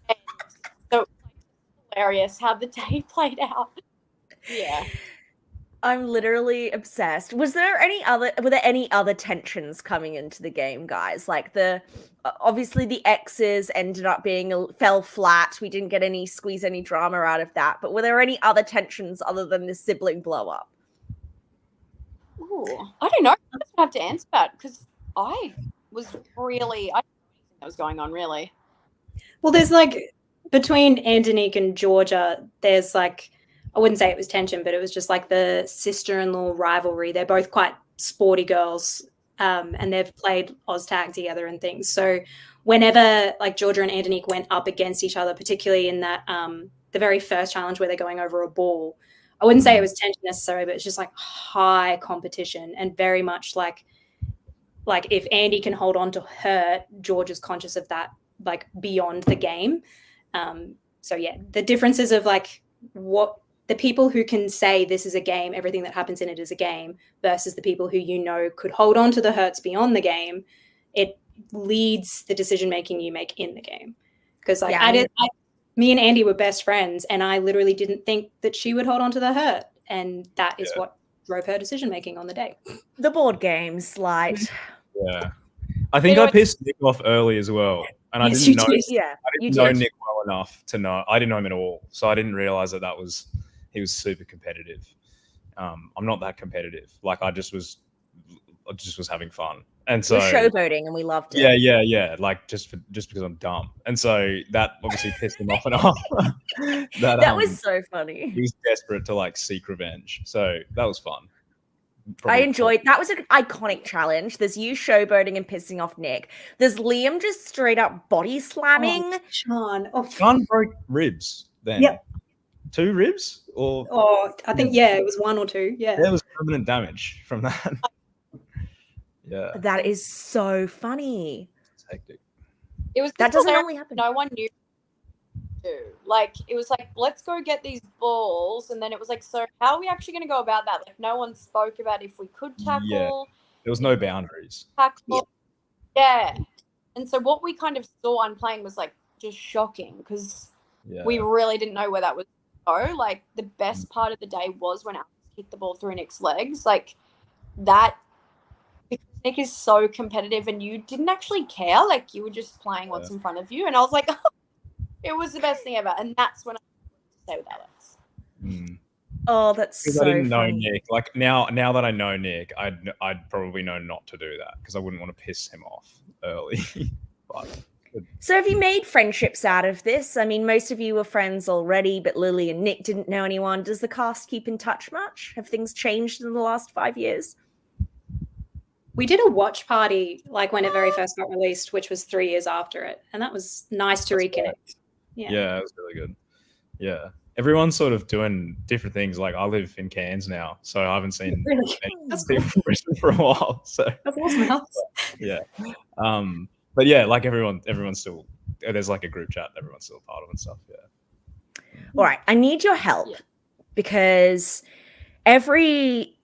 [SPEAKER 4] And so it was like hilarious how the day played out. Yeah.
[SPEAKER 1] I'm literally obsessed. Were there any other tensions coming into the game, guys? Like obviously the exes ended up fell flat. We didn't get squeeze any drama out of that. But were there any other tensions other than the sibling blow up?
[SPEAKER 4] Ooh, I don't know. I just have to answer that because I didn't know anything that was going on, really.
[SPEAKER 2] Well, there's like between Angelique and Georgia, there's like, I wouldn't say it was tension, but it was just like the sister-in-law rivalry. They're both quite sporty girls, and they've played OzTag together and things. So whenever like Georgia and Angelique went up against each other, particularly in that the very first challenge where they're going over a ball, I wouldn't say it was tension necessarily, but it's just like high competition and very much like if Andy can hold on to her, George is conscious of that, like beyond the game. So yeah, the differences of like what the people who can say this is a game, everything that happens in it is a game, versus the people who could hold on to the hurts beyond the game, it leads the decision making you make in the game. Because like me and Andy were best friends, and I literally didn't think that she would hold on to the hurt, and that is what drove her decision making on the day.
[SPEAKER 1] The board games, light.
[SPEAKER 3] Yeah, I think I pissed Nick off early as well, and I didn't know.
[SPEAKER 1] Yeah,
[SPEAKER 3] I didn't know Nick well enough to know. I didn't know him at all, so I didn't realize that he was super competitive. I'm not that competitive. Like I just was having fun, and so
[SPEAKER 1] we're showboating, and we loved it.
[SPEAKER 3] Yeah. Like just because I'm dumb, and so that obviously pissed him off enough. that
[SPEAKER 1] was so funny.
[SPEAKER 3] He was desperate to like seek revenge, so that was fun.
[SPEAKER 1] I enjoyed that. Was an iconic challenge. There's you showboating and pissing off Nick. There's Liam just straight up body slamming.
[SPEAKER 3] Sean broke ribs then.
[SPEAKER 2] Yep.
[SPEAKER 3] 2 ribs or
[SPEAKER 2] I think it was 1 or 2. Yeah.
[SPEAKER 3] There was permanent damage from that. Yeah.
[SPEAKER 1] That is so funny.
[SPEAKER 3] It's hectic.
[SPEAKER 4] It was
[SPEAKER 1] that doesn't only happen.
[SPEAKER 4] No one knew. Like it was like, let's go get these balls, and then it was like, so how are we actually going to go about that? Like no one spoke about if we could tackle.
[SPEAKER 3] Yeah. There was no boundaries.
[SPEAKER 4] Tackle. Yeah. And so what we kind of saw on playing was like just shocking because we really didn't know where that was going to go. Like the best part of the day was when Alex kicked the ball through Nick's legs. Like that, because Nick is so competitive and you didn't actually care. Like you were just playing what's in front of you. And I was like, it was the best thing ever, and that's when I stay with Alex.
[SPEAKER 1] Oh, that's so
[SPEAKER 3] I didn't know
[SPEAKER 1] funny.
[SPEAKER 3] Nick. Like now that I know Nick, I'd probably know not to do that because I wouldn't want to piss him off early.
[SPEAKER 1] So have you made friendships out of this? I mean, most of you were friends already, but Lily and Nick didn't know anyone. Does the cast keep in touch much? Have things changed in the last 5 years?
[SPEAKER 2] We did a watch party like when it very first got released, which was 3 years after it, and that was nice to reconnect.
[SPEAKER 3] Yeah, it was really good. Yeah. Everyone's sort of doing different things. Like I live in Cairns now, so I haven't seen any people from Brisbane for a while. So
[SPEAKER 2] that's awesome.
[SPEAKER 3] Yeah. But yeah, like everyone's still, there's like a group chat that everyone's still a part of and stuff. Yeah.
[SPEAKER 1] All right. I need your help because every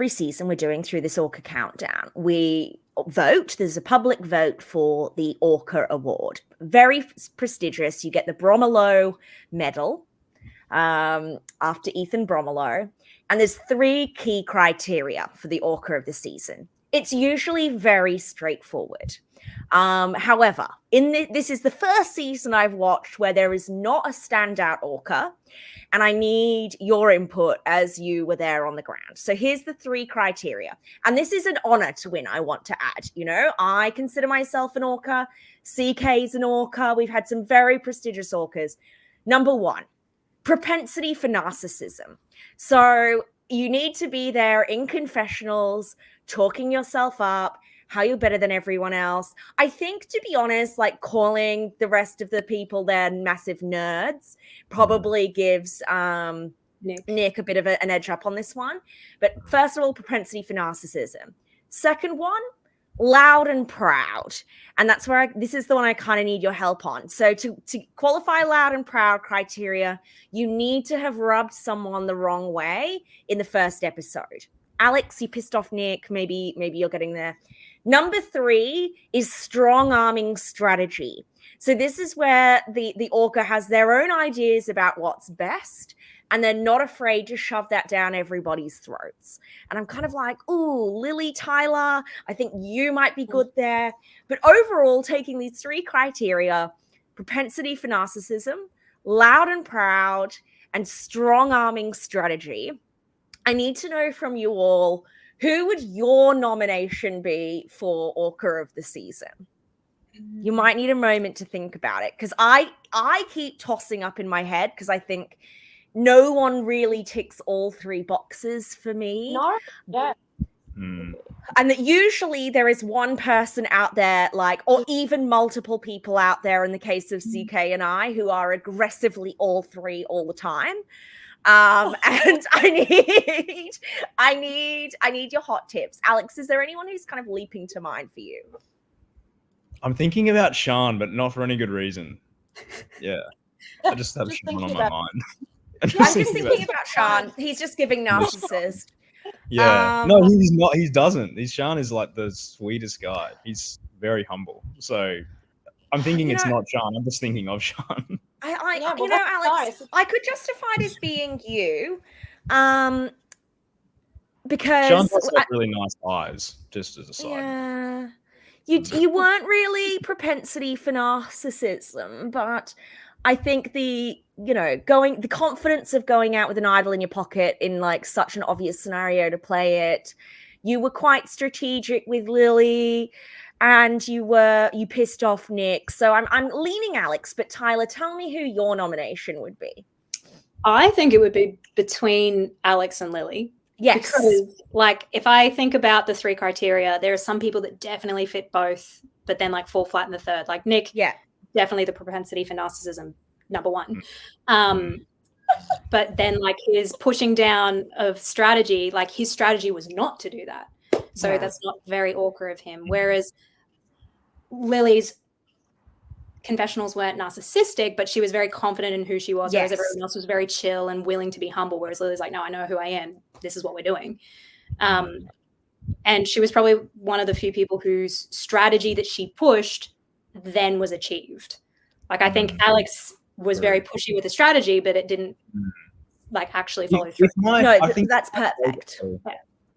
[SPEAKER 1] season we're doing through this ORCA countdown, we vote. There's a public vote for the ORCA award. Very prestigious. You get the Bromelow medal after Ethan Bromelow. And there's 3 key criteria for the ORCA of the season. It's usually very straightforward. However, this is the first season I've watched where there is not a standout orca, and I need your input as you were there on the ground. So here's the 3 criteria, and this is an honor to win, I want to add. You know, I consider myself an orca. CK's an orca. We've had some very prestigious orcas. Number 1, propensity for narcissism. So you need to be there in confessionals, talking yourself up, how you're better than everyone else. I think, to be honest, like calling the rest of the people they're massive nerds probably gives Nick a bit of an edge up on this one. But first of all, propensity for narcissism. Second one, loud and proud. And that's where this is the one I kind of need your help on. So to qualify loud and proud criteria, you need to have rubbed someone the wrong way in the first episode. Alex, you pissed off Nick. Maybe you're getting there. Number 3 is strong arming strategy. So this is where the orca has their own ideas about what's best, and they're not afraid to shove that down everybody's throats. And I'm kind of like, ooh, Lilly, Tylah, I think you might be good there. But overall, taking these 3 criteria, propensity for narcissism, loud and proud, and strong arming strategy, I need to know from you all, who would your nomination be for Orca of the season? You might need a moment to think about it, because I keep tossing up in my head because I think no one really ticks all 3 boxes for me.
[SPEAKER 4] No, yeah.
[SPEAKER 1] And that usually there is one person out there, like, or even multiple people out there in the case of CK and I, who are aggressively all 3 all the time. And I need your hot tips. Alex, is there anyone who's kind of leaping to mind for you?
[SPEAKER 3] I'm thinking about Sean, but not for any good reason. Yeah. I just have Sean on my mind.
[SPEAKER 1] I'm just thinking about Sean. He's just giving narcissist.
[SPEAKER 3] Yeah. No, he's not. He doesn't. Sean is like the sweetest guy. He's very humble. So I'm thinking it's not Sean. I'm just thinking of Sean.
[SPEAKER 1] Alex, nice. I could justify it as being you, because
[SPEAKER 3] Sean has like really nice eyes. Just as a side.
[SPEAKER 1] Yeah, you weren't really propensity for narcissism, but I think the confidence of going out with an idol in your pocket in like such an obvious scenario to play it. You were quite strategic with Lilly. And you pissed off Nick. So I'm leaning Alex, but Tylah, tell me who your nomination would be.
[SPEAKER 2] I think it would be between Alex and Lilly.
[SPEAKER 1] Yes.
[SPEAKER 2] Because, like, if I think about the 3 criteria, there are some people that definitely fit both, but then like fall flat in the third. Like Nick, definitely the propensity for narcissism, number 1. But then like his pushing down of strategy, like his strategy was not to do that. So that's not very orca of him. Whereas Lilly's confessionals weren't narcissistic, but she was very confident in who she was, whereas everyone else was very chill and willing to be humble, whereas Lily's like, no, I know who I am. This is what we're doing. And she was probably one of the few people whose strategy that she pushed then was achieved. Like, I think Alex was very pushy with the strategy, but it didn't like actually follow through.
[SPEAKER 1] I think that's perfect.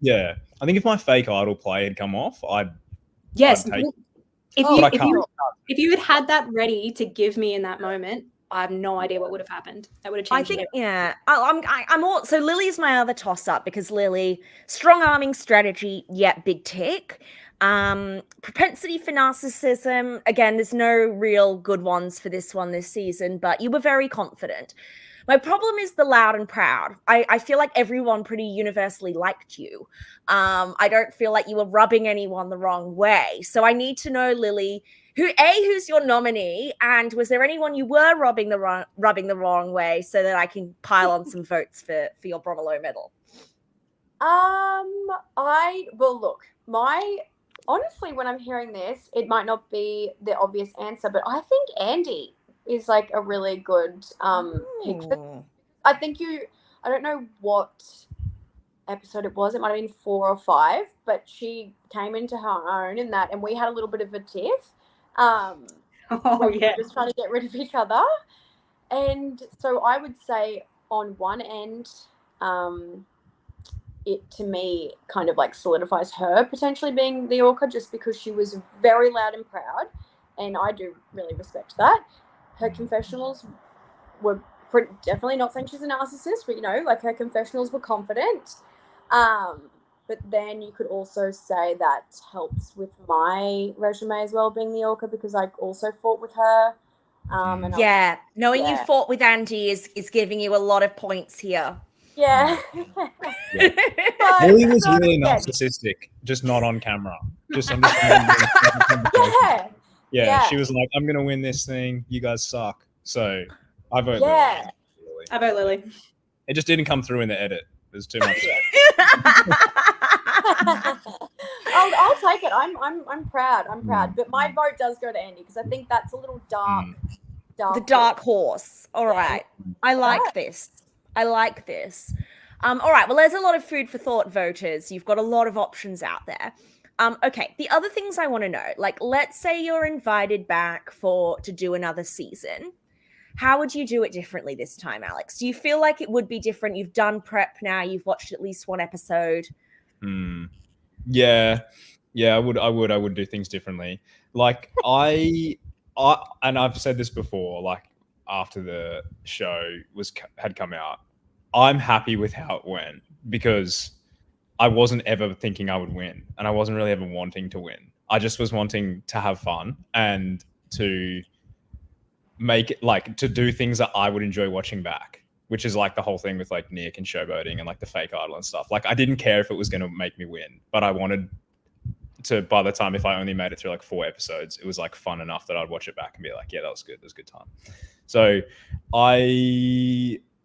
[SPEAKER 3] Yeah. I think if my fake idol play had come off, I'd take
[SPEAKER 2] if you had that ready to give me in that moment, I have no idea what would have happened. That would have changed.
[SPEAKER 1] I think, I'm all, so Lily's my other toss up, because Lilly, strong arming strategy, big tick. Propensity for narcissism, again, there's no real good ones for this one this season, but you were very confident. My problem is the loud and proud. I feel like everyone pretty universally liked you. I don't feel like you were rubbing anyone the wrong way. So I need to know, Lilly, who's your nominee, and was there anyone you were rubbing the wrong way, so that I can pile on some votes for your Bromelo medal?
[SPEAKER 4] Honestly, when I'm hearing this, it might not be the obvious answer, but I think Andy is like a really good pick. I think I don't know what episode it was. It might have been 4 or 5, but she came into her own in that, and we had a little bit of a tiff. We were just trying to get rid of each other. And so I would say on one end, it to me kind of like solidifies her potentially being the ORCA, just because she was very loud and proud, and I do really respect that. Her confessionals were definitely not saying she's a narcissist, but like her confessionals were confident. But then you could also say that helps with my resume as well, being the ORCA, because I also fought with her.
[SPEAKER 1] And knowing you fought with Andy is giving you a lot of points here.
[SPEAKER 4] Yeah.
[SPEAKER 3] Lily was really narcissistic, just not on camera. Just understanding. Yeah. She was like, "I'm gonna win this thing. You guys suck." So I vote Lily.
[SPEAKER 2] I vote Lily.
[SPEAKER 3] It just didn't come through in the edit. There's too much.
[SPEAKER 4] I'll take it. I'm proud. I'm proud. But my vote does go to Andy, because I think that's a little dark.
[SPEAKER 1] The dark horse. All right. I like this. All right. Well, there's a lot of food for thought, voters. You've got a lot of options out there. Okay. The other things I want to know, like, let's say you're invited back to do another season. How would you do it differently this time, Alex? Do you feel like it would be different? You've done prep now. You've watched at least one episode.
[SPEAKER 3] Yeah, I would do things differently. Like I and I've said this before, like after the show had come out, I'm happy with how it went, because I wasn't ever thinking I would win, and I wasn't really ever wanting to win. I just was wanting to have fun and to make it, like, to do things that I would enjoy watching back, which is like the whole thing with like Nick and showboating and like the fake idol and stuff. Like, I didn't care if it was going to make me win, but I wanted to, by the time, if I only made it through like 4 episodes, it was like fun enough that I'd watch it back and be like, yeah, that was good. That was a good time. So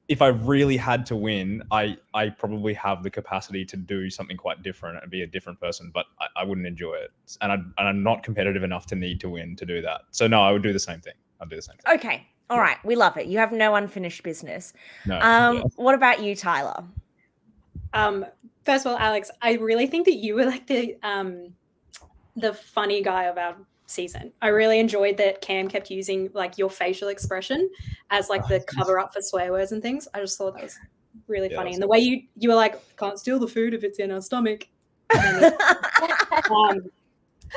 [SPEAKER 3] if I really had to win, I probably have the capacity to do something quite different and be a different person, but I wouldn't enjoy it. And I'm not competitive enough to need to win to do that. So no, I would do the same thing. I'd do the same thing.
[SPEAKER 1] Okay. All right. We love it. You have no unfinished business.
[SPEAKER 3] No.
[SPEAKER 1] What about you, Tylah?
[SPEAKER 2] First of all, Alex, I really think that you were like the funny guy of our season. I really enjoyed that Cam kept using like your facial expression as like the cover up for swear words and things. I just thought that was really funny. And the way you were like, can't steal the food if it's in our stomach.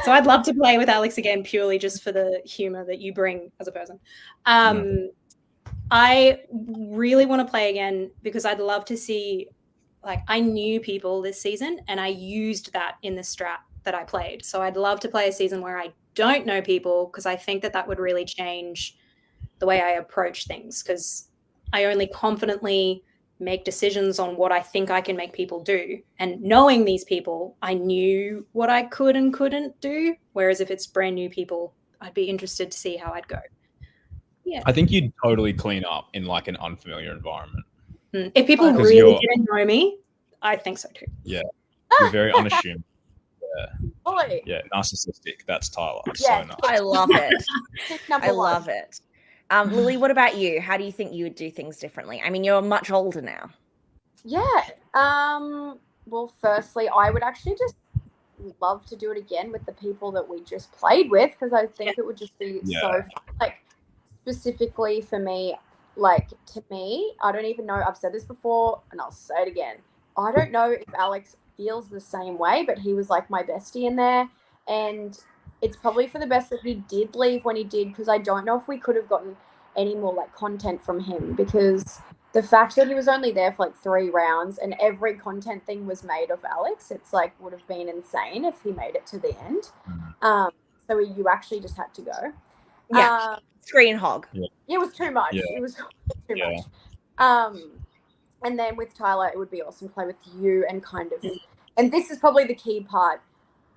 [SPEAKER 2] So I'd love to play with Alex again, purely just for the humor that you bring as a person. I really want to play again because I'd love to see, like, I knew people this season and I used that in the strat that I played. So I'd love to play a season where I don't know people, because I think that would really change the way I approach things, because I only confidently make decisions on what I think I can make people do. And knowing these people, I knew what I could and couldn't do. Whereas if it's brand new people, I'd be interested to see how I'd go. Yeah.
[SPEAKER 3] I think you'd totally clean up in like an unfamiliar environment.
[SPEAKER 2] If people really didn't know me, I think so too.
[SPEAKER 3] Yeah. You're very unassuming. Yeah, narcissistic. That's Tylah.
[SPEAKER 4] Yeah.
[SPEAKER 3] So nice.
[SPEAKER 1] I love it. I love it. Lily, what about you? How do you think you would do things differently? I mean, you're much older now.
[SPEAKER 4] Yeah. Well, firstly, I would actually just love to do it again with the people that we just played with, because I think it would just be so fun. Like, specifically for me, like, to me, I don't even know, I've said this before and I'll say it again. I don't know if Alex feels the same way, but he was like my bestie in there, and it's probably for the best that he did leave when he did, because I don't know if we could have gotten any more like content from him, because the fact that he was only there for like 3 rounds and every content thing was made of Alex, it's like would have been insane if he made it to the end. So you actually just had to go.
[SPEAKER 1] Yeah. Screen hog.
[SPEAKER 4] Yeah. It was too much.
[SPEAKER 3] Yeah.
[SPEAKER 4] It was too much. And then with Tylah, it would be awesome to play with you and kind of, and this is probably the key part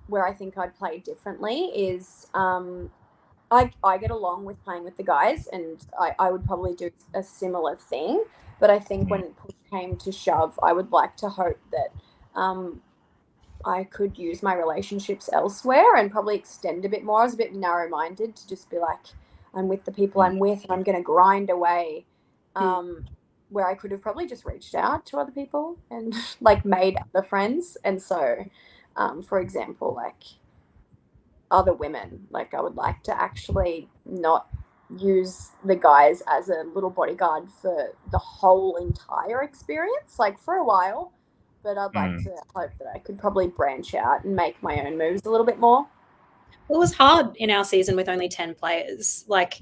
[SPEAKER 4] where I think I'd play differently is I get along with playing with the guys, and I would probably do a similar thing. But I think when it came to shove, I would like to hope that I could use my relationships elsewhere and probably extend a bit more. I was a bit narrow-minded to just be like, I'm with the people I'm with and I'm going to grind away, where I could have probably just reached out to other people and like made other friends. And so, for example, like other women, like I would like to actually not use the guys as a little bodyguard for the whole entire experience, like for a while, but I'd like to hope that I could probably branch out and make my own moves a little bit more.
[SPEAKER 2] It was hard in our season with only 10 players. Like,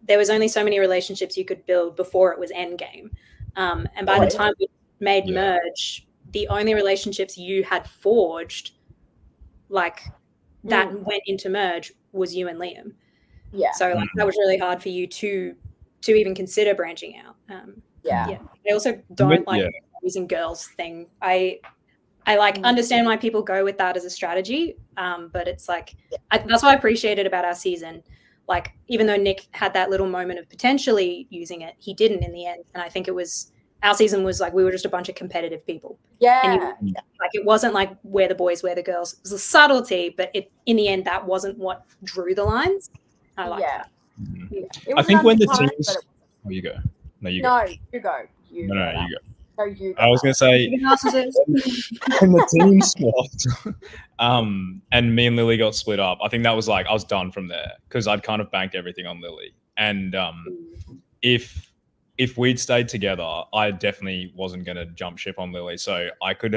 [SPEAKER 2] there was only so many relationships you could build before it was endgame. And by the time we made merge, the only relationships you had forged, like, that went into merge was you and Liam.
[SPEAKER 4] Yeah.
[SPEAKER 2] So like, that was really hard for you to even consider branching out. I also don't like using girls thing. I like understand why people go with that as a strategy, but it's like that's what I appreciated about our season. Like, even though Nick had that little moment of potentially using it, he didn't in the end. And I think it was our season was like we were just a bunch of competitive people.
[SPEAKER 4] Yeah.
[SPEAKER 2] And like it wasn't like we're the boys, we're the girls. It was a subtlety, but in the end, that wasn't what drew the lines. I like that.
[SPEAKER 4] Yeah.
[SPEAKER 3] I think when the teams, oh, you go. No, you go.
[SPEAKER 4] No, you go.
[SPEAKER 3] You go.
[SPEAKER 4] No, you go.
[SPEAKER 3] I was going to say, when the team swapped, and me and Lily got split up, I think that was like, I was done from there because I'd kind of banked everything on Lily. And if we'd stayed together, I definitely wasn't going to jump ship on Lily. So I could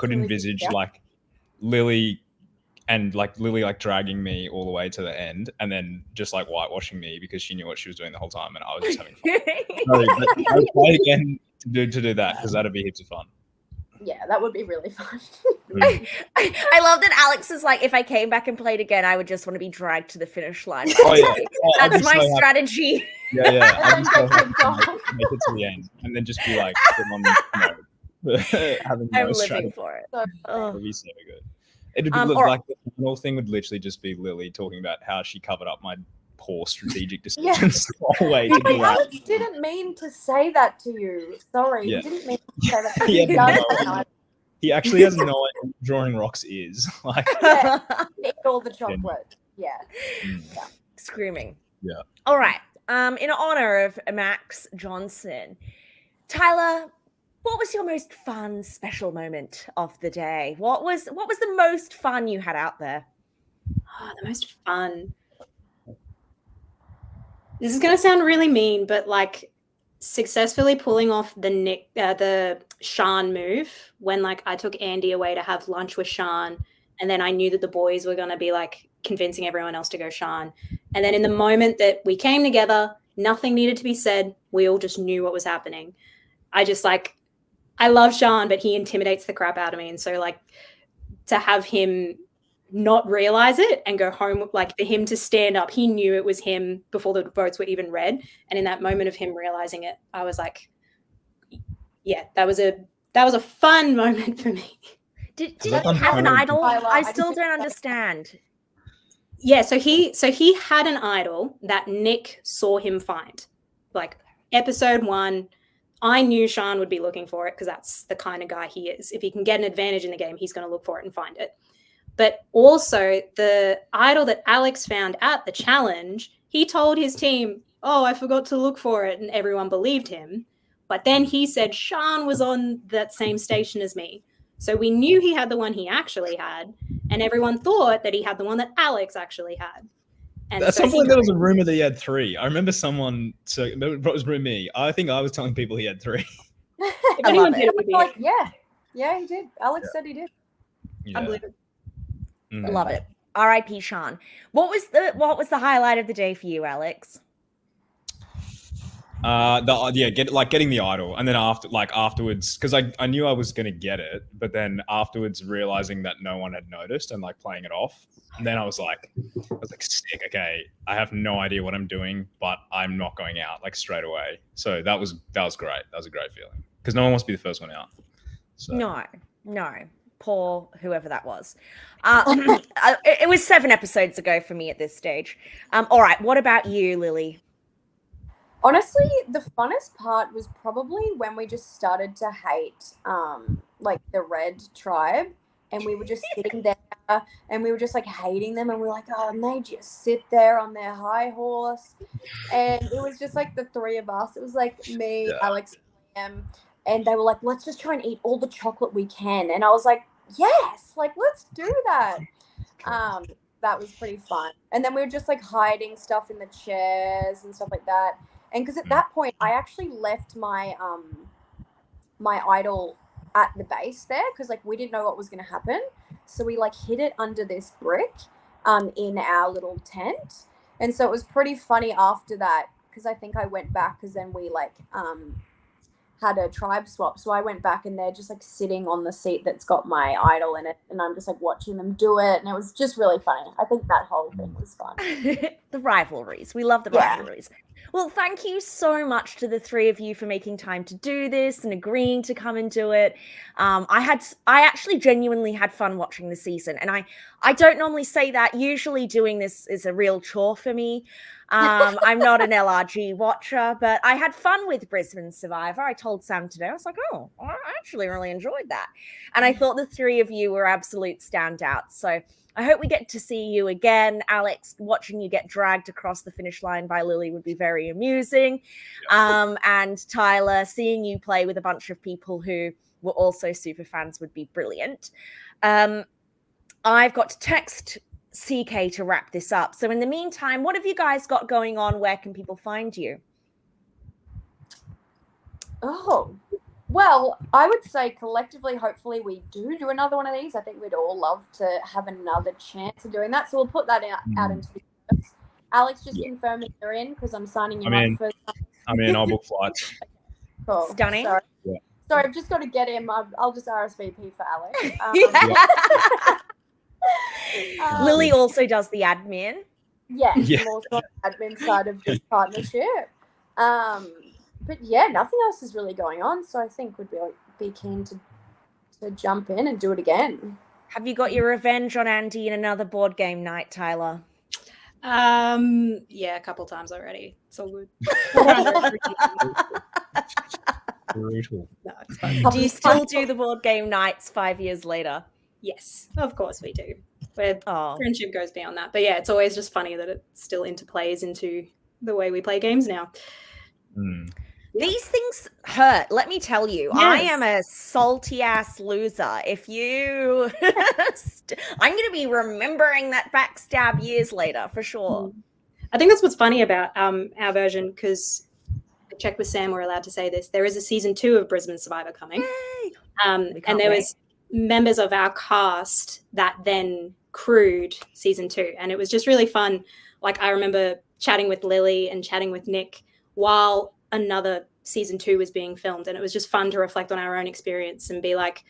[SPEAKER 3] envisage like Lily like dragging me all the way to the end and then just like whitewashing me because she knew what she was doing the whole time and I was just having fun. I would play again to do that because that'd be heaps of fun.
[SPEAKER 4] Yeah, that would be really fun.
[SPEAKER 1] I love that Alex is like, if I came back and played again, I would just want to be dragged to the finish line. That's my strategy.
[SPEAKER 3] Yeah. I'd just make it to the end and then just be like, having
[SPEAKER 1] I'm
[SPEAKER 3] no
[SPEAKER 1] living
[SPEAKER 3] strategy.
[SPEAKER 1] For it.
[SPEAKER 3] It'd be so good. It would be like the final thing would literally just be Lily talking about how she covered up my poor strategic decisions the whole way.
[SPEAKER 4] Alex didn't mean to say that to you. Sorry, he didn't mean to say that to you.
[SPEAKER 3] He actually has no idea what drawing rocks is. Like,
[SPEAKER 4] eat all the chocolate. Yeah.
[SPEAKER 1] Screaming.
[SPEAKER 3] Yeah.
[SPEAKER 1] All right. In honor of Max Johnson, Tylah, what was your most fun special moment of the day? What was the most fun you had out there?
[SPEAKER 2] Oh, the most fun. This is going to sound really mean, but like successfully pulling off the Sean move when like I took Andy away to have lunch with Sean, and then I knew that the boys were going to be like convincing everyone else to go Sean. And then in the moment that we came together, nothing needed to be said. We all just knew what was happening. I love Sean, but he intimidates the crap out of me. And so like to have him not realize it and go home, like for him to stand up, he knew it was him before the votes were even read. And in that moment of him realizing it, I was like, yeah, that was a fun moment for me.
[SPEAKER 1] Did he have an idol? I still don't understand.
[SPEAKER 2] Yeah, so he had an idol that Nick saw him find. Like episode 1, I knew Sean would be looking for it because that's the kind of guy he is. If he can get an advantage in the game, he's going to look for it and find it. But also the idol that Alex found at the challenge, he told his team, oh, I forgot to look for it. And everyone believed him. But then he said Sean was on that same station as me. So we knew he had the one he actually had. And everyone thought that he had the one that Alex actually had. And
[SPEAKER 3] at some point, there was a rumor that he had 3. I remember someone, so it was me. I think I was telling people he had 3.
[SPEAKER 1] I love it.
[SPEAKER 4] Like, yeah, he did. Alex said he did.
[SPEAKER 3] Yeah.
[SPEAKER 2] I believe it.
[SPEAKER 1] Love it. R.I.P. Sean. What was the highlight of the day for you, Alex?
[SPEAKER 3] Getting the idol, and then afterwards, because I knew I was gonna get it, but then afterwards realizing that no one had noticed and like playing it off, and then I was like sick. Okay, I have no idea what I'm doing, but I'm not going out like straight away. So that was great. That was a great feeling because no one wants to be the first one out. So.
[SPEAKER 1] No. Poor whoever that was. It was 7 episodes ago for me at this stage. All right, what about you, Lily?
[SPEAKER 4] Honestly, the funnest part was probably when we just started to hate like the red tribe, and we were just sitting there and we were just like hating them, and we were like, oh, and they just sit there on their high horse, and it was just like the 3 of us. It was like me, Alex, and they were like, let's just try and eat all the chocolate we can. And I was like, yes, like let's do that. That was pretty fun. And then we were just like hiding stuff in the chairs and stuff like that. And because at that point I actually left my my idol at the base there because like we didn't know what was going to happen. So we like hid it under this brick in our little tent. And so it was pretty funny after that because I think I went back because then we like had a tribe swap. So I went back and they're just like sitting on the seat that's got my idol in it. And I'm just like watching them do it. And it was just really funny. I think that whole thing was fun.
[SPEAKER 1] The rivalries. We love the rivalries. Well, thank you so much to the three of you for making time to do this and agreeing to come and do it. I actually genuinely had fun watching the season, and I don't normally say that. Usually doing this is a real chore for me. I'm not an LRG watcher, but I had fun with Brisbane Survivor. I told Sam today, I was like, oh, I actually really enjoyed that. And I thought the three of you were absolute standouts. So I hope we get to see you again. Alex, watching you get dragged across the finish line by Lilly would be very amusing. And Tylah, seeing you play with a bunch of people who were also super fans would be brilliant. I've got to text CK to wrap this up. So in the meantime, what have you guys got going on? Where can people find you?
[SPEAKER 4] Oh, well, I would say collectively, hopefully we do another one of these. I think we'd all love to have another chance of doing that. So we'll put that out into the universe. Alex, just confirm that you're in because I'm signing you up for.
[SPEAKER 3] I mean, I'll book flights.
[SPEAKER 4] Cool.
[SPEAKER 1] Stunning.
[SPEAKER 4] Sorry.
[SPEAKER 3] Yeah.
[SPEAKER 4] Sorry, I've just got to get him. I'll just RSVP for Alex.
[SPEAKER 1] Lilly also does the admin.
[SPEAKER 4] Yeah, I'm also on the admin side of this partnership. But yeah, nothing else is really going on. So I think we'd be keen to jump in and do it again.
[SPEAKER 1] Have you got your revenge on Andy in another board game night, Tylah?
[SPEAKER 2] Yeah, a couple times already. It's all good.
[SPEAKER 3] Brutal.
[SPEAKER 2] No, it's fine.
[SPEAKER 1] Do you still do the board game nights 5 years later?
[SPEAKER 2] Yes, of course we do. Friendship goes beyond that. But yeah, it's always just funny that it still interplays into the way we play games now.
[SPEAKER 1] These things hurt, let me tell you.
[SPEAKER 2] Yes.
[SPEAKER 1] I am a salty ass loser. If you I'm going to be remembering that backstab years later for sure.
[SPEAKER 2] I think that's what's funny about our version, because I checked with Sam, we're allowed to say this. There is a season 2 of Brisbane Survivor coming. And there was members of our cast that then crewed season 2. And it was just really fun. Like I remember chatting with Lilly and chatting with Nick while another season 2 was being filmed. And it was just fun to reflect on our own experience and be like,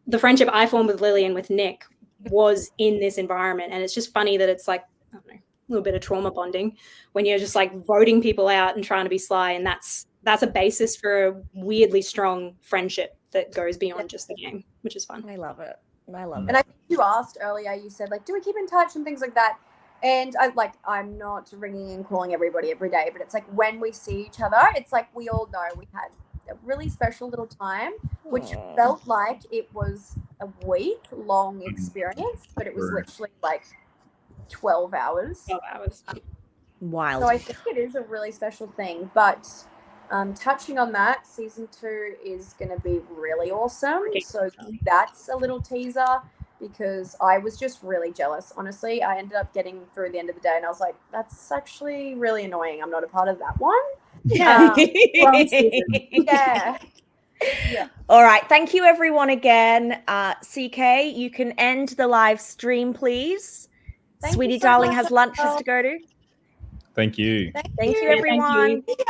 [SPEAKER 2] the friendship I formed with Lilly and with Nick was in this environment. And it's just funny that it's like, I don't know, a little bit of trauma bonding when you're just like voting people out and trying to be sly. And that's a basis for a weirdly strong friendship that goes beyond just the game, which is fun.
[SPEAKER 1] I love it.
[SPEAKER 4] And I think you asked earlier, you said like, do we keep in touch and things like that? And I'm not ringing and calling everybody every day, but it's like when we see each other, it's like we all know we had a really special little time, which felt like it was a week-long experience, but it was literally like 12 hours.
[SPEAKER 2] 12 hours.
[SPEAKER 1] Wild.
[SPEAKER 4] So I think it is a really special thing. But touching on that, season 2 is going to be really awesome. So that's a little teaser. Because I was just really jealous, honestly. I ended up getting through the end of the day and I was like, that's actually really annoying. I'm not a part of that one.
[SPEAKER 2] Yeah.
[SPEAKER 4] Yeah.
[SPEAKER 1] All right. Thank you, everyone, again. CK, you can end the live stream, please.
[SPEAKER 4] Thank
[SPEAKER 1] Sweetie
[SPEAKER 4] you so
[SPEAKER 1] darling
[SPEAKER 4] much,
[SPEAKER 1] has lunches to go to.
[SPEAKER 3] Thank you.
[SPEAKER 1] Thank you, everyone.
[SPEAKER 2] Thank you.